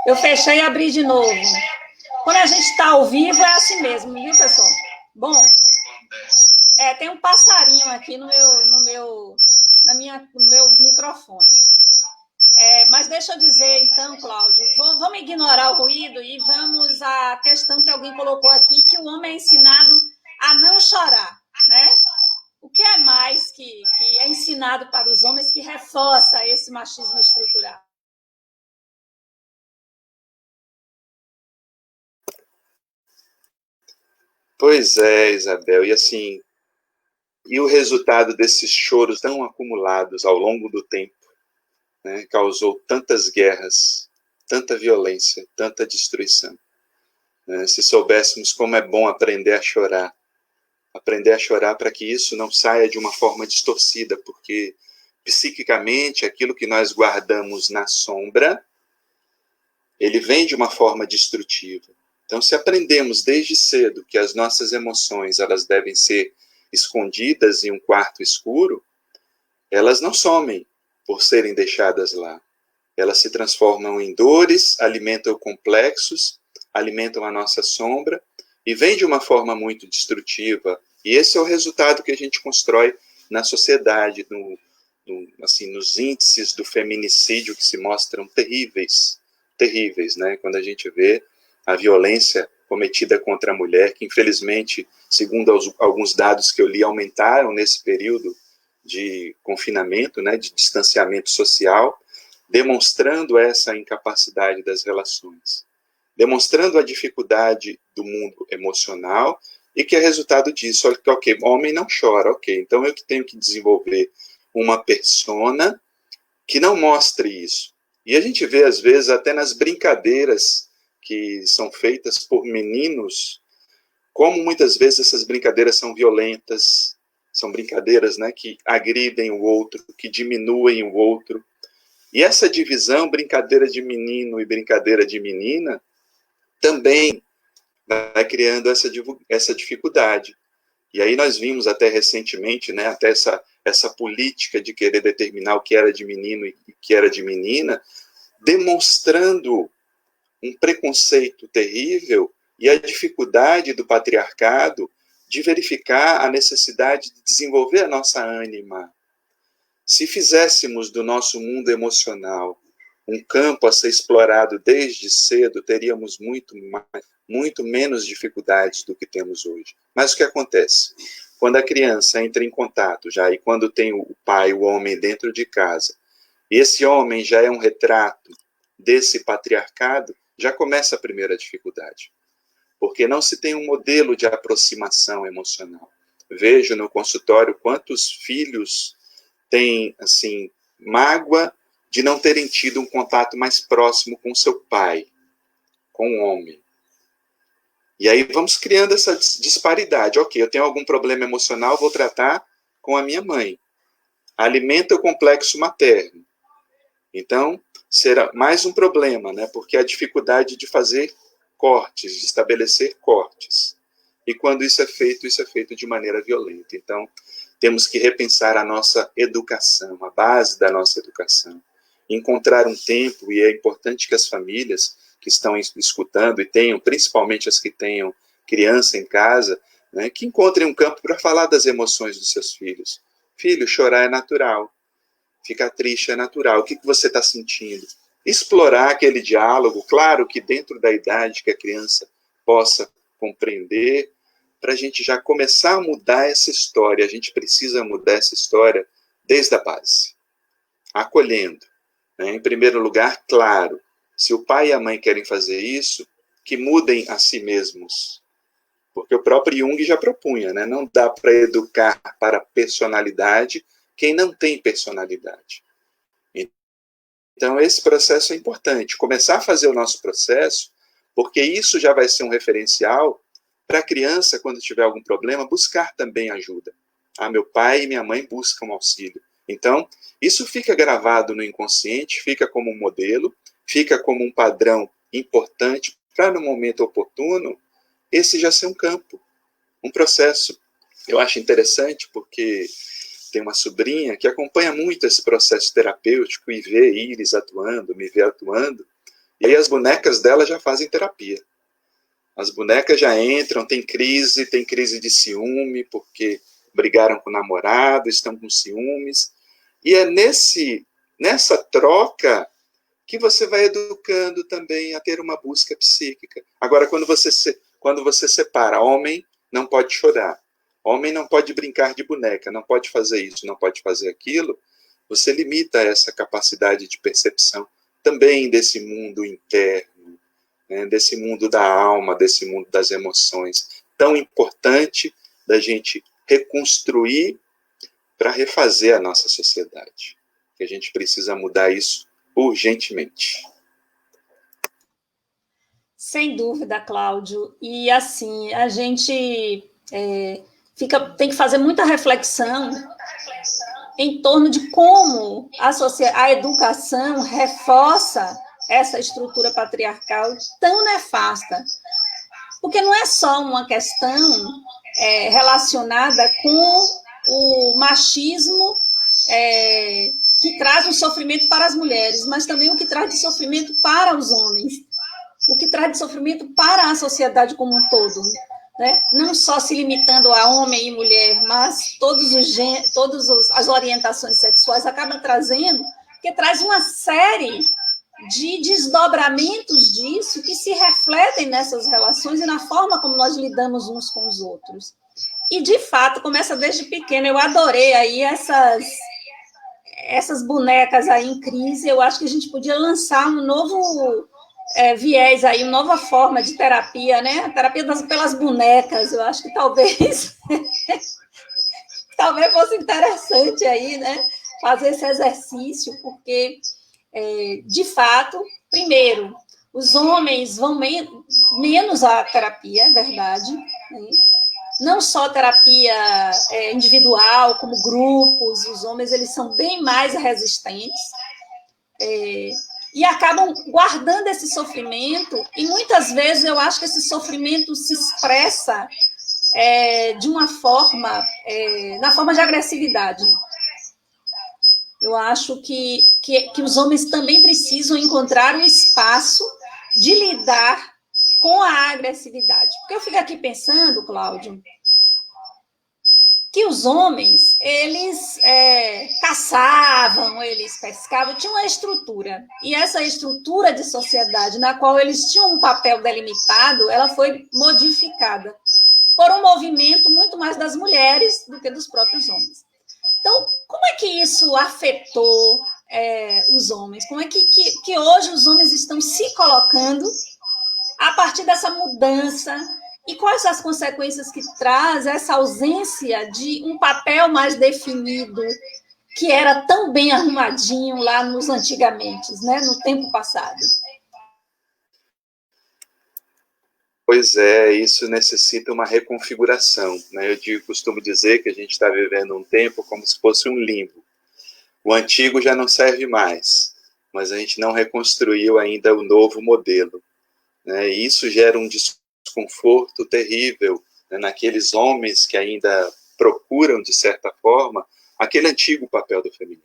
Eu fechei e abri de novo. Quando a gente está ao vivo, é assim mesmo, viu, pessoal? Bom, tem um passarinho aqui no meu microfone. Mas deixa eu dizer, então, Cláudio, vamos ignorar o ruído e vamos à questão que alguém colocou aqui, que o homem é ensinado a não chorar, né? O que é mais que é ensinado para os homens que reforça esse machismo estrutural? Pois é, Isabel, e assim, e o resultado desses choros tão acumulados ao longo do tempo, né, causou tantas guerras, tanta violência, tanta destruição. Né? Se soubéssemos como é bom aprender a chorar para que isso não saia de uma forma distorcida, porque psiquicamente aquilo que nós guardamos na sombra, ele vem de uma forma destrutiva. Então, se aprendemos desde cedo que as nossas emoções elas devem ser escondidas em um quarto escuro, elas não somem por serem deixadas lá. Elas se transformam em dores, alimentam complexos, alimentam a nossa sombra e vêm de uma forma muito destrutiva. E esse é o resultado que a gente constrói na sociedade, assim, nos índices do feminicídio que se mostram terríveis, né? Quando a gente vê a violência cometida contra a mulher, que infelizmente, segundo alguns dados que eu li, aumentaram nesse período de confinamento, né, de distanciamento social, demonstrando essa incapacidade das relações, demonstrando a dificuldade do mundo emocional e que é resultado disso. Olha, ok, homem não chora, ok, então eu que tenho que desenvolver uma persona que não mostre isso. E a gente vê, às vezes, até nas brincadeiras que são feitas por meninos, como muitas vezes essas brincadeiras são violentas, são brincadeiras, né, que agridem o outro, que diminuem o outro. E essa divisão, brincadeira de menino e brincadeira de menina, também vai criando essa dificuldade. E aí nós vimos até recentemente, né, até essa política de querer determinar o que era de menino e o que era de menina, demonstrando um preconceito terrível e a dificuldade do patriarcado de verificar a necessidade de desenvolver a nossa ânima. Se fizéssemos do nosso mundo emocional um campo a ser explorado desde cedo, teríamos muito menos dificuldades do que temos hoje. Mas o que acontece? Quando a criança entra em contato já, e quando tem o pai, o homem dentro de casa, e esse homem já é um retrato desse patriarcado, já começa a primeira dificuldade. Porque não se tem um modelo de aproximação emocional. Vejo no consultório quantos filhos têm, assim, mágoa de não terem tido um contato mais próximo com seu pai, com o homem. E aí vamos criando essa disparidade. Ok, eu tenho algum problema emocional, vou tratar com a minha mãe. Alimenta o complexo materno. Então, será mais um problema, né? Porque a dificuldade de fazer cortes, de estabelecer cortes. E quando isso é feito de maneira violenta. Então, temos que repensar a nossa educação, a base da nossa educação. Encontrar um tempo, e é importante que as famílias que estão escutando, e tenham, principalmente as que tenham criança em casa, né, que encontrem um campo para falar das emoções dos seus filhos. Filho, chorar é natural. Ficar triste é natural. O que você está sentindo? Explorar aquele diálogo, claro que dentro da idade que a criança possa compreender, para a gente já começar a mudar essa história. A gente precisa mudar essa história desde a base. Acolhendo. Né? Em primeiro lugar, claro, se o pai e a mãe querem fazer isso, que mudem a si mesmos. Porque o próprio Jung já propunha, né? Não dá para educar para personalidade quem não tem personalidade. Então, esse processo é importante. Começar a fazer o nosso processo, porque isso já vai ser um referencial para a criança, quando tiver algum problema, buscar também ajuda. meu pai e minha mãe buscam auxílio. Então, isso fica gravado no inconsciente, fica como um modelo, fica como um padrão importante para, no momento oportuno, esse já ser um campo, um processo. Eu acho interessante porque tem uma sobrinha que acompanha muito esse processo terapêutico e vê Iris atuando, me vê atuando, e aí as bonecas dela já fazem terapia. As bonecas já entram, tem crise de ciúme, porque brigaram com o namorado, estão com ciúmes, e é nessa troca que você vai educando também a ter uma busca psíquica. Agora, quando você separa, homem não pode chorar, homem não pode brincar de boneca, não pode fazer isso, não pode fazer aquilo, você limita essa capacidade de percepção também desse mundo interno, né, desse mundo da alma, desse mundo das emoções, tão importante da gente reconstruir para refazer a nossa sociedade. Que a gente precisa mudar isso urgentemente. Sem dúvida, Cláudio. E assim, a gente tem que fazer muita reflexão em torno de como a educação reforça essa estrutura patriarcal tão nefasta. Porque não é só uma questão relacionada com o machismo que traz um sofrimento para as mulheres, mas também o que traz de sofrimento para os homens, o que traz de sofrimento para a sociedade como um todo, né? Não só se limitando a homem e mulher, mas todas as orientações sexuais acabam trazendo, que traz uma série de desdobramentos disso que se refletem nessas relações e na forma como nós lidamos uns com os outros. E, de fato, começa desde pequena. Eu adorei aí essas bonecas aí em crise. Eu acho que a gente podia lançar um novo viés aí, uma nova forma de terapia, né? A terapia pelas bonecas. Eu acho que talvez fosse interessante aí, né? Fazer esse exercício, porque de fato, primeiro, os homens vão menos à terapia, é verdade, né? Não só terapia individual, como grupos, os homens eles são bem mais resistentes e acabam guardando esse sofrimento, e muitas vezes eu acho que esse sofrimento se expressa de uma forma, na forma de agressividade. Eu acho que os homens também precisam encontrar um espaço de lidar com a agressividade. Porque eu fico aqui pensando, Cláudio, que os homens, eles caçavam, eles pescavam, tinha uma estrutura. E essa estrutura de sociedade, na qual eles tinham um papel delimitado, ela foi modificada por um movimento muito mais das mulheres do que dos próprios homens. Então, como é que isso afetou os homens? Como é que hoje os homens estão se colocando a partir dessa mudança? E quais as consequências que traz essa ausência de um papel mais definido, que era tão bem arrumadinho lá nos antigamente, né, no tempo passado? Pois é, isso necessita uma reconfiguração, né? Eu costumo dizer que a gente está vivendo um tempo como se fosse um limbo. O antigo já não serve mais, mas a gente não reconstruiu ainda o novo modelo, né? E isso gera um desconforto terrível, né, naqueles homens que ainda procuram, de certa forma, aquele antigo papel do feminino.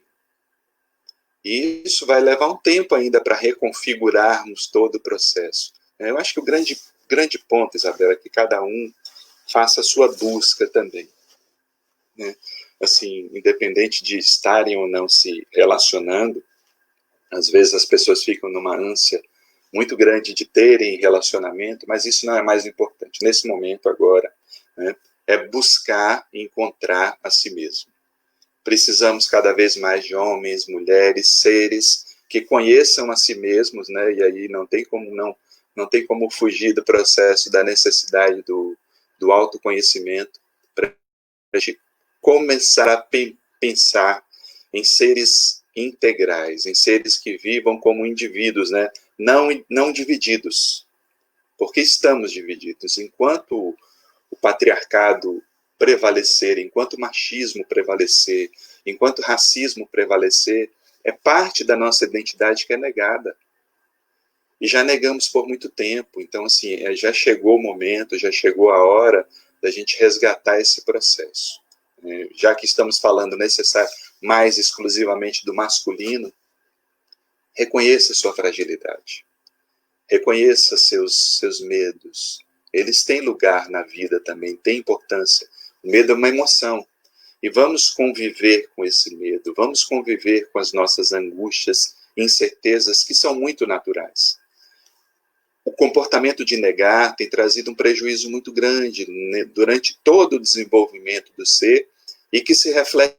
E isso vai levar um tempo ainda para reconfigurarmos todo o processo. Eu acho que o grande ponto, Isabela, é que cada um faça a sua busca também, né? Assim, independente de estarem ou não se relacionando, às vezes as pessoas ficam numa ânsia muito grande de terem relacionamento, mas isso não é mais importante. Nesse momento agora, né, é buscar encontrar a si mesmo. Precisamos cada vez mais de homens, mulheres, seres que conheçam a si mesmos, né, e aí não tem como fugir do processo da necessidade do autoconhecimento para a gente começar a pensar em seres integrais, em seres que vivam como indivíduos, né? Não divididos, porque estamos divididos. Enquanto o patriarcado prevalecer, enquanto o machismo prevalecer, enquanto o racismo prevalecer, é parte da nossa identidade que é negada. E já negamos por muito tempo. Então, assim, já chegou o momento, já chegou a hora da gente resgatar esse processo. Já que estamos falando mais exclusivamente do masculino, reconheça sua fragilidade. Reconheça seus medos. Eles têm lugar na vida também, têm importância. O medo é uma emoção. E vamos conviver com esse medo, vamos conviver com as nossas angústias, incertezas, que são muito naturais. O comportamento de negar tem trazido um prejuízo muito grande, né, durante todo o desenvolvimento do ser e que se reflete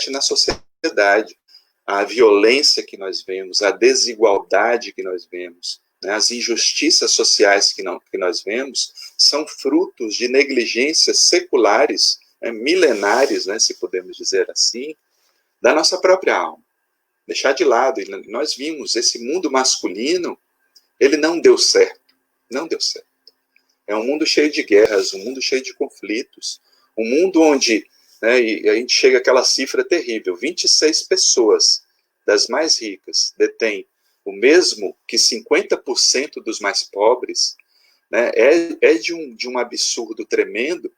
na sociedade. A violência que nós vemos, a desigualdade que nós vemos, né, as injustiças sociais que nós vemos, são frutos de negligências seculares, né, milenares, né, se podemos dizer assim, da nossa própria alma. Deixar de lado. E nós vimos esse mundo masculino, ele não deu certo. Não deu certo. É um mundo cheio de guerras, um mundo cheio de conflitos, um mundo onde, né, e a gente chega àquela cifra terrível, 26 pessoas das mais ricas detêm o mesmo que 50% dos mais pobres, né, é de um absurdo tremendo,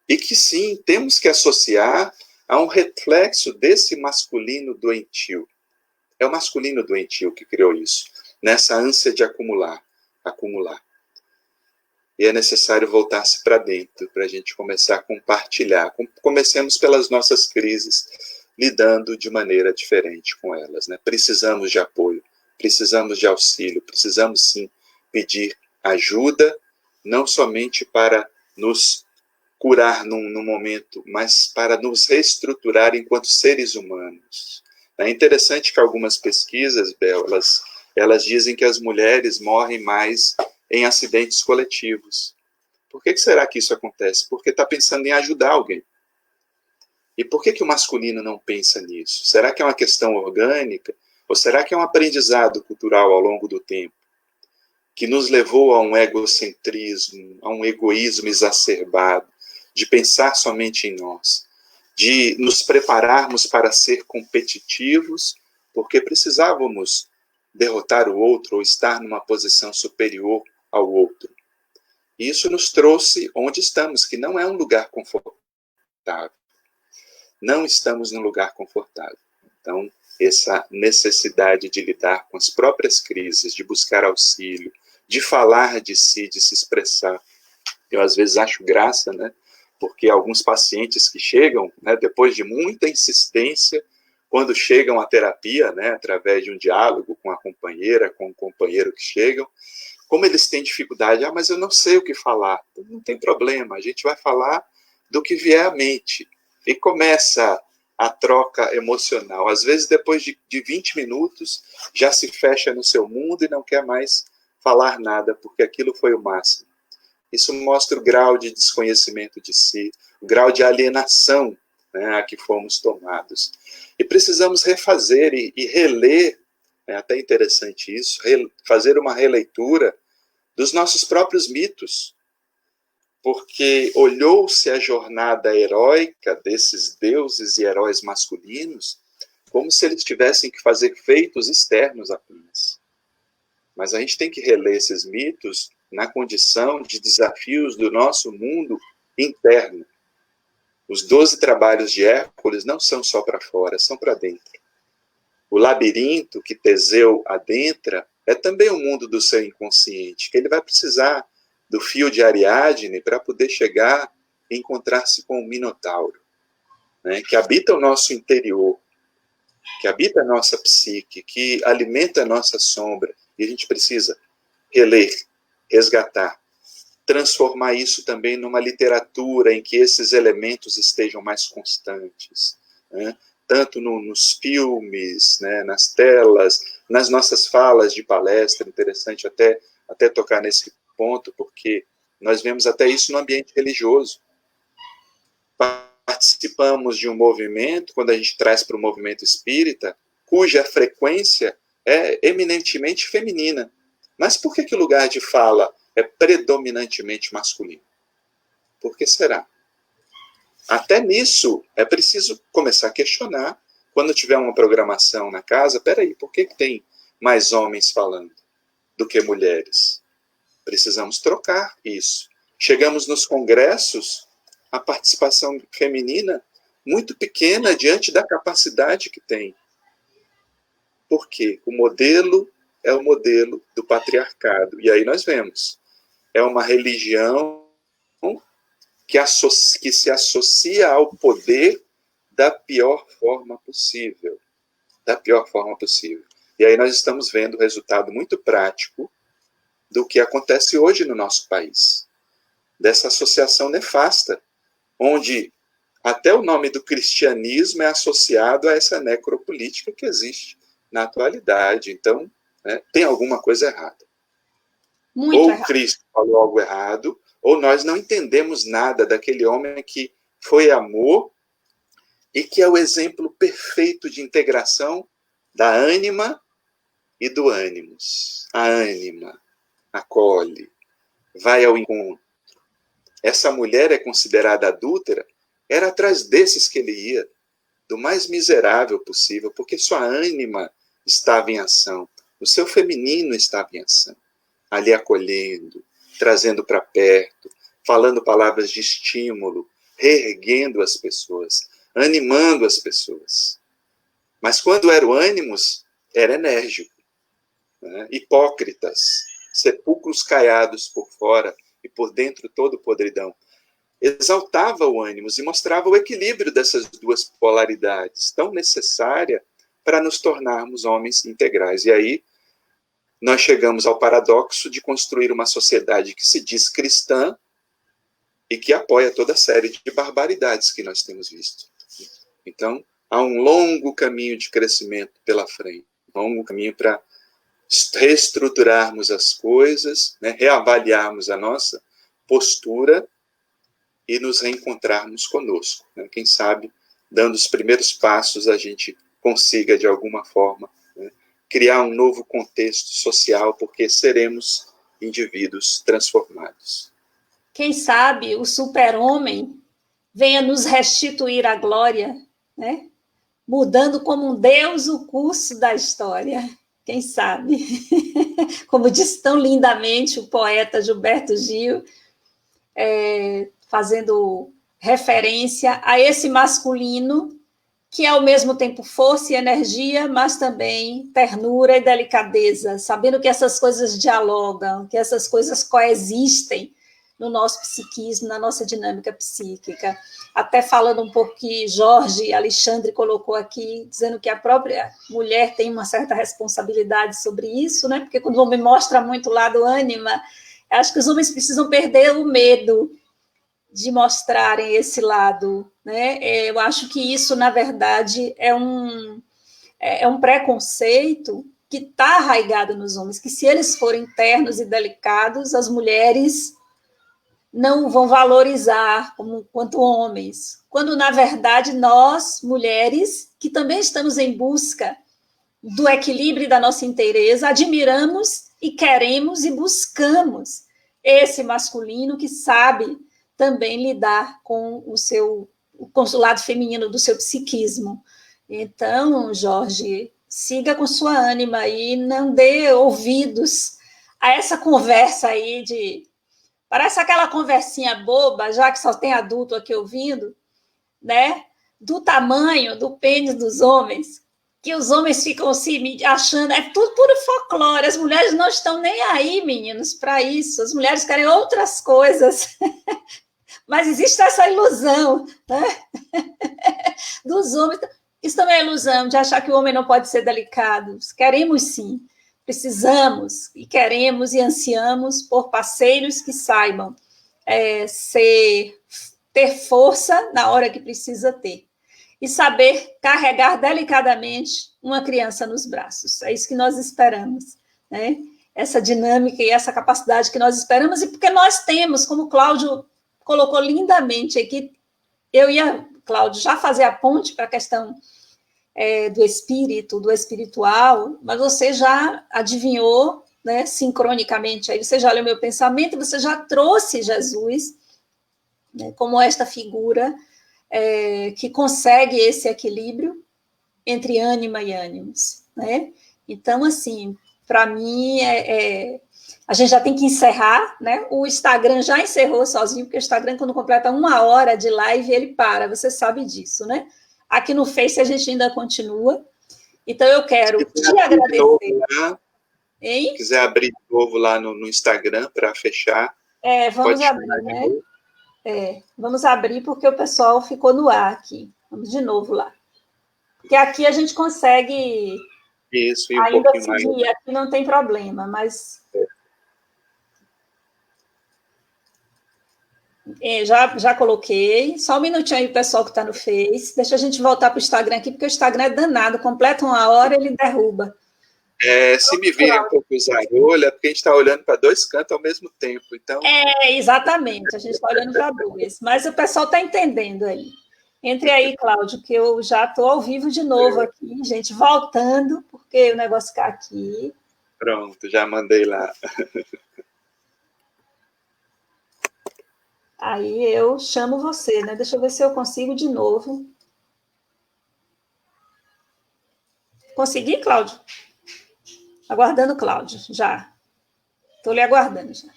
e que sim, temos que associar a um reflexo desse masculino doentio. É o masculino doentio que criou isso, nessa ânsia de acumular. E é necessário voltar-se para dentro, para a gente começar a compartilhar. Comecemos pelas nossas crises, lidando de maneira diferente com elas, né? Precisamos de apoio, precisamos de auxílio, precisamos sim pedir ajuda, não somente para nos curar num momento, mas para nos reestruturar enquanto seres humanos. É interessante que algumas pesquisas, Bel, elas dizem que as mulheres morrem mais em acidentes coletivos. Por que será que isso acontece? Porque está pensando em ajudar alguém. E por que o masculino não pensa nisso? Será que é uma questão orgânica? Ou será que é um aprendizado cultural ao longo do tempo? Que nos levou a um egocentrismo, a um egoísmo exacerbado, de pensar somente em nós, de nos prepararmos para ser competitivos, porque precisávamos derrotar o outro ou estar numa posição superior ao outro. E isso nos trouxe onde estamos, que não é um lugar confortável. Não estamos num lugar confortável. Então, essa necessidade de lidar com as próprias crises, de buscar auxílio, de falar de si, de se expressar. Eu, às vezes, acho graça, né? Porque alguns pacientes que chegam, né, depois de muita insistência, quando chegam à terapia, né, através de um diálogo com a companheira, com o companheiro que chegam, como eles têm dificuldade, mas eu não sei o que falar. Não tem problema, a gente vai falar do que vier à mente. E começa a troca emocional. Às vezes, depois de 20 minutos, já se fecha no seu mundo e não quer mais falar nada, porque aquilo foi o máximo. Isso mostra o grau de desconhecimento de si, o grau de alienação, né, a que fomos tomados. E precisamos refazer e reler, é até interessante isso, fazer uma releitura dos nossos próprios mitos, porque olhou-se a jornada heróica desses deuses e heróis masculinos como se eles tivessem que fazer feitos externos apenas. Mas a gente tem que reler esses mitos na condição de desafios do nosso mundo interno. Os 12 trabalhos de Hércules não são só para fora, são para dentro. O labirinto que Teseu adentra é também o mundo do seu inconsciente, que ele vai precisar do fio de Ariadne para poder chegar e encontrar-se com o Minotauro, né, que habita o nosso interior, que habita a nossa psique, que alimenta a nossa sombra, e a gente precisa reler, resgatar, transformar isso também numa literatura em que esses elementos estejam mais constantes, né? Tanto nos filmes, né, nas telas, nas nossas falas de palestra. Interessante até tocar nesse ponto, porque nós vemos até isso no ambiente religioso. Participamos de um movimento, quando a gente traz para o movimento espírita, cuja frequência é eminentemente feminina. Mas por que o lugar de fala é predominantemente masculino? Por que será? até nisso é preciso começar a questionar. Quando tiver uma programação na casa, peraí, por que tem mais homens falando do que mulheres? Precisamos trocar isso. Chegamos nos congressos, a participação feminina muito pequena diante da capacidade que tem. Por quê? O modelo é o modelo do patriarcado. E aí nós vemos, é uma religião que se associa ao poder da pior forma possível. Da pior forma possível. E aí nós estamos vendo o resultado muito prático do que acontece hoje no nosso país. Dessa associação nefasta, onde até o nome do cristianismo é associado a essa necropolítica que existe na atualidade. Então, né, tem alguma coisa errada. Muito ou errado. Cristo falou algo errado, ou nós não entendemos nada daquele homem que foi amor e que é o exemplo perfeito de integração da ânima e do ânimos. A ânima acolhe, vai ao encontro. Essa mulher é considerada adúltera, era atrás desses que ele ia, do mais miserável possível, porque sua ânima estava em ação, o seu feminino estava em ação, ali acolhendo, trazendo para perto, falando palavras de estímulo, reerguendo as pessoas, animando as pessoas. Mas quando era o ânimos, era enérgico, né? Hipócritas, sepulcros caiados por fora e por dentro todo podridão. Exaltava o ânimos e mostrava o equilíbrio dessas duas polaridades, tão necessária para nos tornarmos homens integrais. E aí nós chegamos ao paradoxo de construir uma sociedade que se diz cristã e que apoia toda a série de barbaridades que nós temos visto. Então, há um longo caminho de crescimento pela frente, um longo caminho para reestruturarmos as coisas, né, reavaliarmos a nossa postura e nos reencontrarmos conosco. Né? Quem sabe, dando os primeiros passos, a gente consiga, de alguma forma, né, criar um novo contexto social, porque seremos indivíduos transformados. Quem sabe o super-homem venha nos restituir a glória, né? Mudando como um Deus o curso da história. Quem sabe? Como disse tão lindamente o poeta Gilberto Gil, fazendo referência a esse masculino que é ao mesmo tempo força e energia, mas também ternura e delicadeza, sabendo que essas coisas dialogam, que essas coisas coexistem no nosso psiquismo, na nossa dinâmica psíquica. Até falando um pouco que Jorge Alexandre colocou aqui, dizendo que a própria mulher tem uma certa responsabilidade sobre isso, né? Porque quando o homem mostra muito o lado ânima, acho que os homens precisam perder o medo de mostrarem esse lado, né? Eu acho que isso, na verdade, é um preconceito que está arraigado nos homens, que se eles forem ternos e delicados, as mulheres não vão valorizar quanto homens, quando, na verdade, nós, mulheres, que também estamos em busca do equilíbrio da nossa inteireza, admiramos e queremos e buscamos esse masculino que sabe também lidar com o lado feminino do seu psiquismo. Então, Jorge, siga com sua ânima e não dê ouvidos a essa conversa aí parece aquela conversinha boba, já que só tem adulto aqui ouvindo, né? Do tamanho do pênis dos homens, que os homens ficam se achando, é tudo puro folclore, as mulheres não estão nem aí, meninos, para isso, as mulheres querem outras coisas, mas existe essa ilusão, né? Dos homens, isso também é ilusão, de achar que o homem não pode ser delicado, queremos sim, precisamos e queremos e ansiamos por parceiros que saibam ter força na hora que precisa ter e saber carregar delicadamente uma criança nos braços. É isso que nós esperamos, né? Essa dinâmica e essa capacidade que nós esperamos, e porque nós temos, como o Cláudio colocou lindamente aqui, eu ia, Cláudio, já fazer a ponte para a questão do espírito, do espiritual, mas você já adivinhou, né, sincronicamente, aí você já leu meu pensamento, você já trouxe Jesus, né, como esta figura que consegue esse equilíbrio entre ânima e ânimos, né? Então, assim, para mim, a gente já tem que encerrar, né? O Instagram já encerrou sozinho, porque o Instagram, quando completa 1 hora de live, ele para, você sabe disso, né? Aqui no Face a gente ainda continua. Então, eu quero te agradecer. Se quiser abrir de novo lá no Instagram para fechar. Vamos abrir, né? Vamos abrir, porque o pessoal ficou no ar aqui. Vamos de novo lá. Porque aqui a gente consegue isso, e ainda seguir, aqui não tem problema, mas... Já coloquei. Só um minutinho aí, o pessoal que está no Face. Deixa a gente voltar para o Instagram aqui, porque o Instagram é danado. Completa 1 hora, ele derruba. Se me virem um pouco zarolho, é porque a gente está olhando para 2 cantos ao mesmo tempo. Então... exatamente. A gente está olhando para 2. Mas o pessoal está entendendo aí. Entre aí, Cláudio, que eu já estou ao vivo de novo aqui, gente, voltando, porque o negócio está aqui. Pronto, já mandei lá. Aí eu chamo você, né? Deixa eu ver se eu consigo de novo. Consegui, Cláudio? Aguardando, Cláudio, já. Estou lhe aguardando já.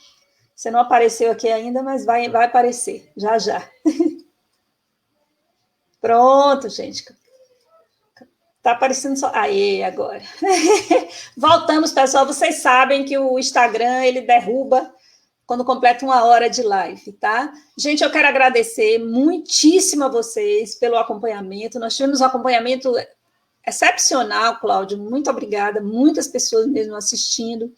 Você não apareceu aqui ainda, mas vai aparecer, já, já. Pronto, gente. Está aparecendo só... Aê, agora. Voltamos, pessoal. Vocês sabem que o Instagram, ele derruba quando completa 1 hora de live, tá? Gente, eu quero agradecer muitíssimo a vocês pelo acompanhamento. Nós tivemos um acompanhamento excepcional, Cláudio. Muito obrigada. Muitas pessoas mesmo assistindo.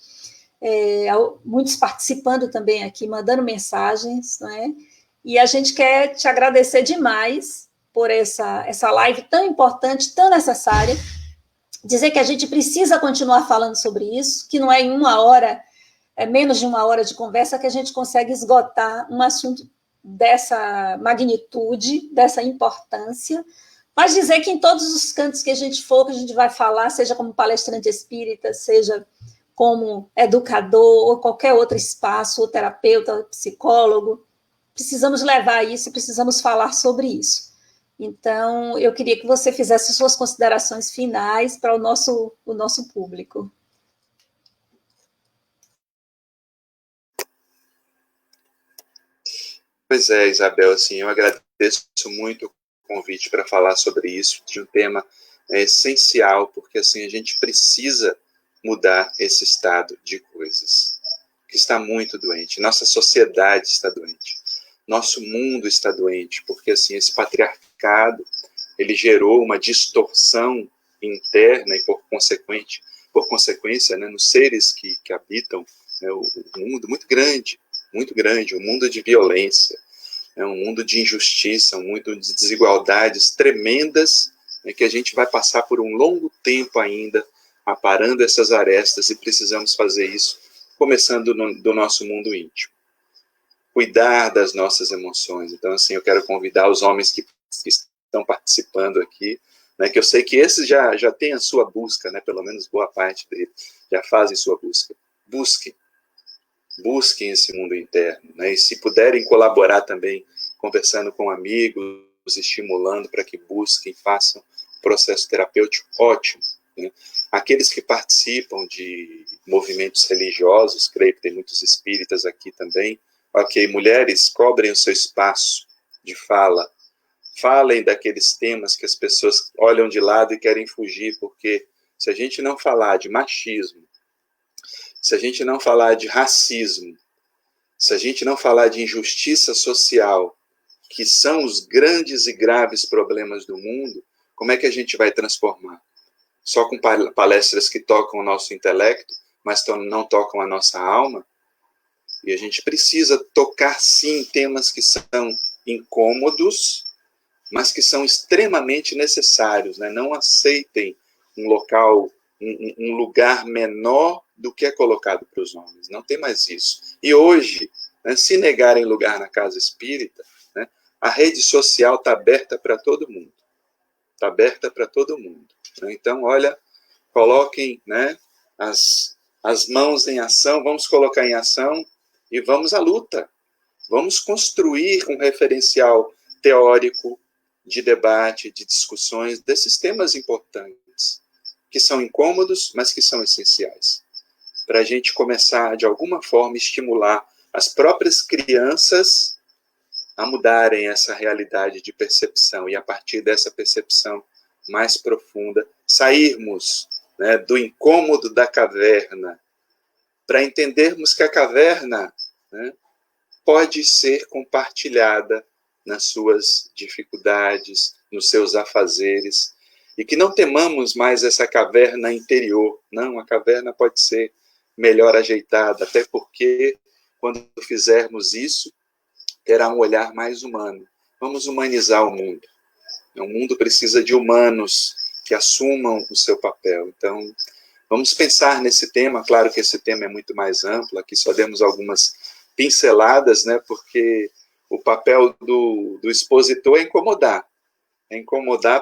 Muitos participando também aqui, mandando mensagens, né? E a gente quer te agradecer demais por essa live tão importante, tão necessária. Dizer que a gente precisa continuar falando sobre isso, que não é em 1 hora, menos de 1 hora de conversa que a gente consegue esgotar um assunto dessa magnitude, dessa importância, mas dizer que em todos os cantos que a gente for, que a gente vai falar, seja como palestrante espírita, seja como educador, ou qualquer outro espaço, ou terapeuta, ou psicólogo, precisamos levar isso, precisamos falar sobre isso. Então, eu queria que você fizesse suas considerações finais para o nosso público. Pois é, Isabel, assim, eu agradeço muito o convite para falar sobre isso, de um tema essencial, porque assim, a gente precisa mudar esse estado de coisas, que está muito doente. Nossa sociedade está doente. Nosso mundo está doente, porque assim, esse patriarcado, ele gerou uma distorção interna e, por consequência, né, nos seres que habitam, né, o mundo muito grande, um mundo de violência, né, um mundo de injustiça, um mundo de desigualdades tremendas, né, que a gente vai passar por um longo tempo ainda aparando essas arestas, e precisamos fazer isso começando do nosso mundo íntimo. Cuidar das nossas emoções. Então, assim, eu quero convidar os homens que estão participando aqui, né, que eu sei que esses já têm a sua busca, né, pelo menos boa parte deles já fazem sua busca. Busquem esse mundo interno, né, e se puderem colaborar também, conversando com amigos, estimulando para que busquem, façam o processo terapêutico, ótimo. Né? Aqueles que participam de movimentos religiosos, creio que tem muitos espíritas aqui também, ok, mulheres, cobrem o seu espaço de fala, falem daqueles temas que as pessoas olham de lado e querem fugir, porque se a gente não falar de machismo, se a gente não falar de racismo, se a gente não falar de injustiça social, que são os grandes e graves problemas do mundo, como é que a gente vai transformar? Só com palestras que tocam o nosso intelecto, mas não tocam a nossa alma? E a gente precisa tocar, sim, temas que são incômodos, mas que são extremamente necessários, né? Não aceitem um local, um lugar menor do que é colocado para os homens. Não tem mais isso. E hoje, né, se negarem lugar na casa espírita, né, a rede social está aberta para todo mundo. Está aberta para todo mundo. Né? Então, olha, coloquem, né, as mãos em ação, vamos colocar em ação e vamos à luta. Vamos construir um referencial teórico, de debate, de discussões desses temas importantes, que são incômodos, mas que são essenciais, para a gente começar, de alguma forma, estimular as próprias crianças a mudarem essa realidade de percepção, e a partir dessa percepção mais profunda, sairmos, né, do incômodo da caverna, para entendermos que a caverna, né, pode ser compartilhada nas suas dificuldades, nos seus afazeres, e que não temamos mais essa caverna interior. Não, a caverna pode ser melhor ajeitada, até porque, quando fizermos isso, terá um olhar mais humano. Vamos humanizar o mundo. O mundo precisa de humanos que assumam o seu papel. Então, vamos pensar nesse tema. Claro que esse tema é muito mais amplo, aqui só demos algumas pinceladas, né, porque o papel do expositor é incomodar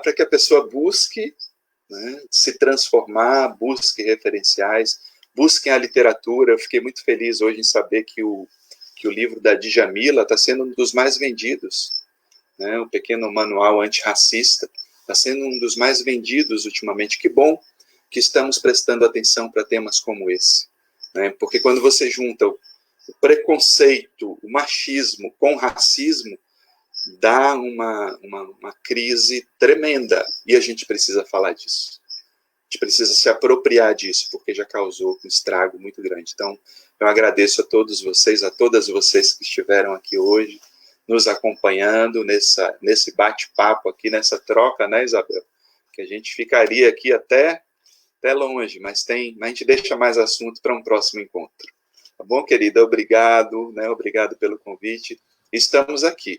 para que a pessoa busque, né, se transformar, busque referenciais, busque a literatura. Eu fiquei muito feliz hoje em saber que o livro da Djamila está sendo um dos mais vendidos, né, o pequeno manual antirracista, está sendo um dos mais vendidos ultimamente. Que bom que estamos prestando atenção para temas como esse, né, porque quando você junta o preconceito, o machismo com o racismo, dá uma crise tremenda, e a gente precisa falar disso. A gente precisa se apropriar disso, porque já causou um estrago muito grande. Então, eu agradeço a todos vocês, a todas vocês que estiveram aqui hoje, nos acompanhando nesse bate-papo aqui, nessa troca, né, Isabel? Que a gente ficaria aqui até longe, mas a gente deixa mais assunto para um próximo encontro. Tá bom, querida? Obrigado, né? Obrigado pelo convite. Estamos aqui.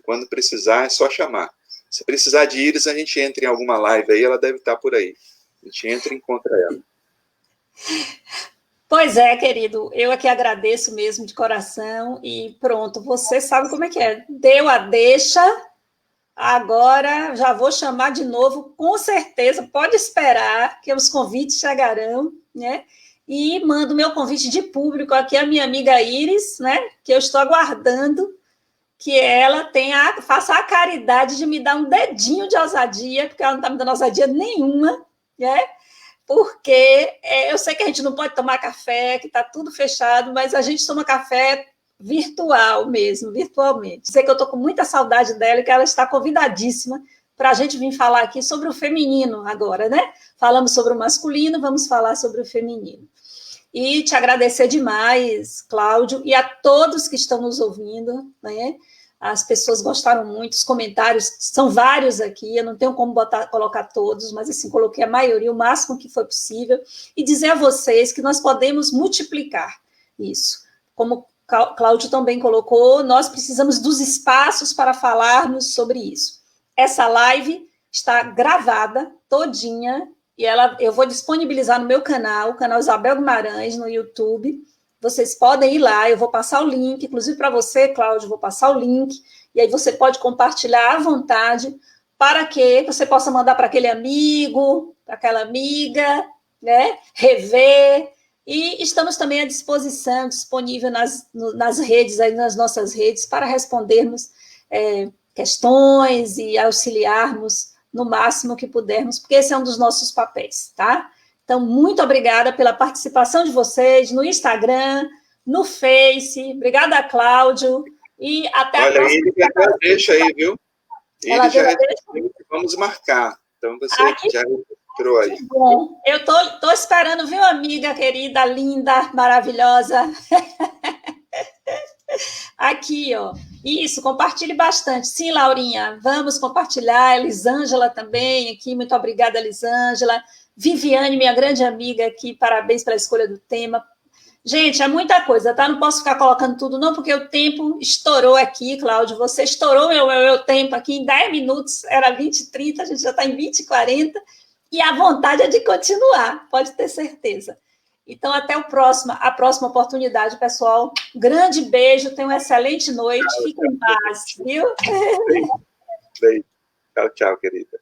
Quando precisar, é só chamar. Se precisar de Iris, a gente entra em alguma live aí, ela deve estar por aí. A gente entra e encontra ela. Pois é, querido, eu aqui agradeço mesmo de coração, e pronto, você sabe como é que é. Deu a deixa, agora já vou chamar de novo, com certeza, pode esperar que os convites chegarão, né? E mando meu convite de público aqui à minha amiga Iris, né? Que eu estou aguardando que ela faça a caridade de me dar um dedinho de ousadia, porque ela não está me dando ousadia nenhuma, né? Porque eu sei que a gente não pode tomar café, que está tudo fechado, mas a gente toma café virtual mesmo, virtualmente. Sei que eu estou com muita saudade dela e que ela está convidadíssima para a gente vir falar aqui sobre o feminino agora, né? Falamos sobre o masculino, vamos falar sobre o feminino. E te agradecer demais, Cláudio, e a todos que estão nos ouvindo, né? As pessoas gostaram muito, os comentários são vários aqui, eu não tenho como colocar todos, mas assim, coloquei a maioria, o máximo que foi possível, e dizer a vocês que nós podemos multiplicar isso. Como Cláudio também colocou, nós precisamos dos espaços para falarmos sobre isso. Essa live está gravada, todinha, e eu vou disponibilizar no meu canal, o canal Isabel Guimarães, no YouTube. Vocês podem ir lá, eu vou passar o link, inclusive para você, Cláudio, vou passar o link, e aí você pode compartilhar à vontade, para que você possa mandar para aquele amigo, para aquela amiga, né? Rever. E estamos também à disposição, disponível nas redes, aí nas nossas redes, para respondermos questões e auxiliarmos no máximo que pudermos, porque esse é um dos nossos papéis, tá? Então, muito obrigada pela participação de vocês no Instagram, no Face. Obrigada, Cláudio. E até a próxima. Olha, ele já deixa aí, viu? Ele já vamos marcar. Então, você já entrou aí. Bom, eu estou esperando, viu, amiga querida, linda, maravilhosa? Aqui, ó. Isso, compartilhe bastante. Sim, Laurinha, vamos compartilhar. Elisângela também aqui. Muito obrigada, Elisângela. Viviane, minha grande amiga aqui, parabéns pela escolha do tema. Gente, é muita coisa, tá? Não posso ficar colocando tudo, não, porque o tempo estourou aqui, Cláudio. Você estourou meu tempo aqui em 10 minutos, era 20h30, a gente já está em 20h40, e a vontade é de continuar, pode ter certeza. Então, até a próxima oportunidade, pessoal. Grande beijo, tenham uma excelente noite, fiquem em paz, viu? Beijo. Tchau, tchau, querida.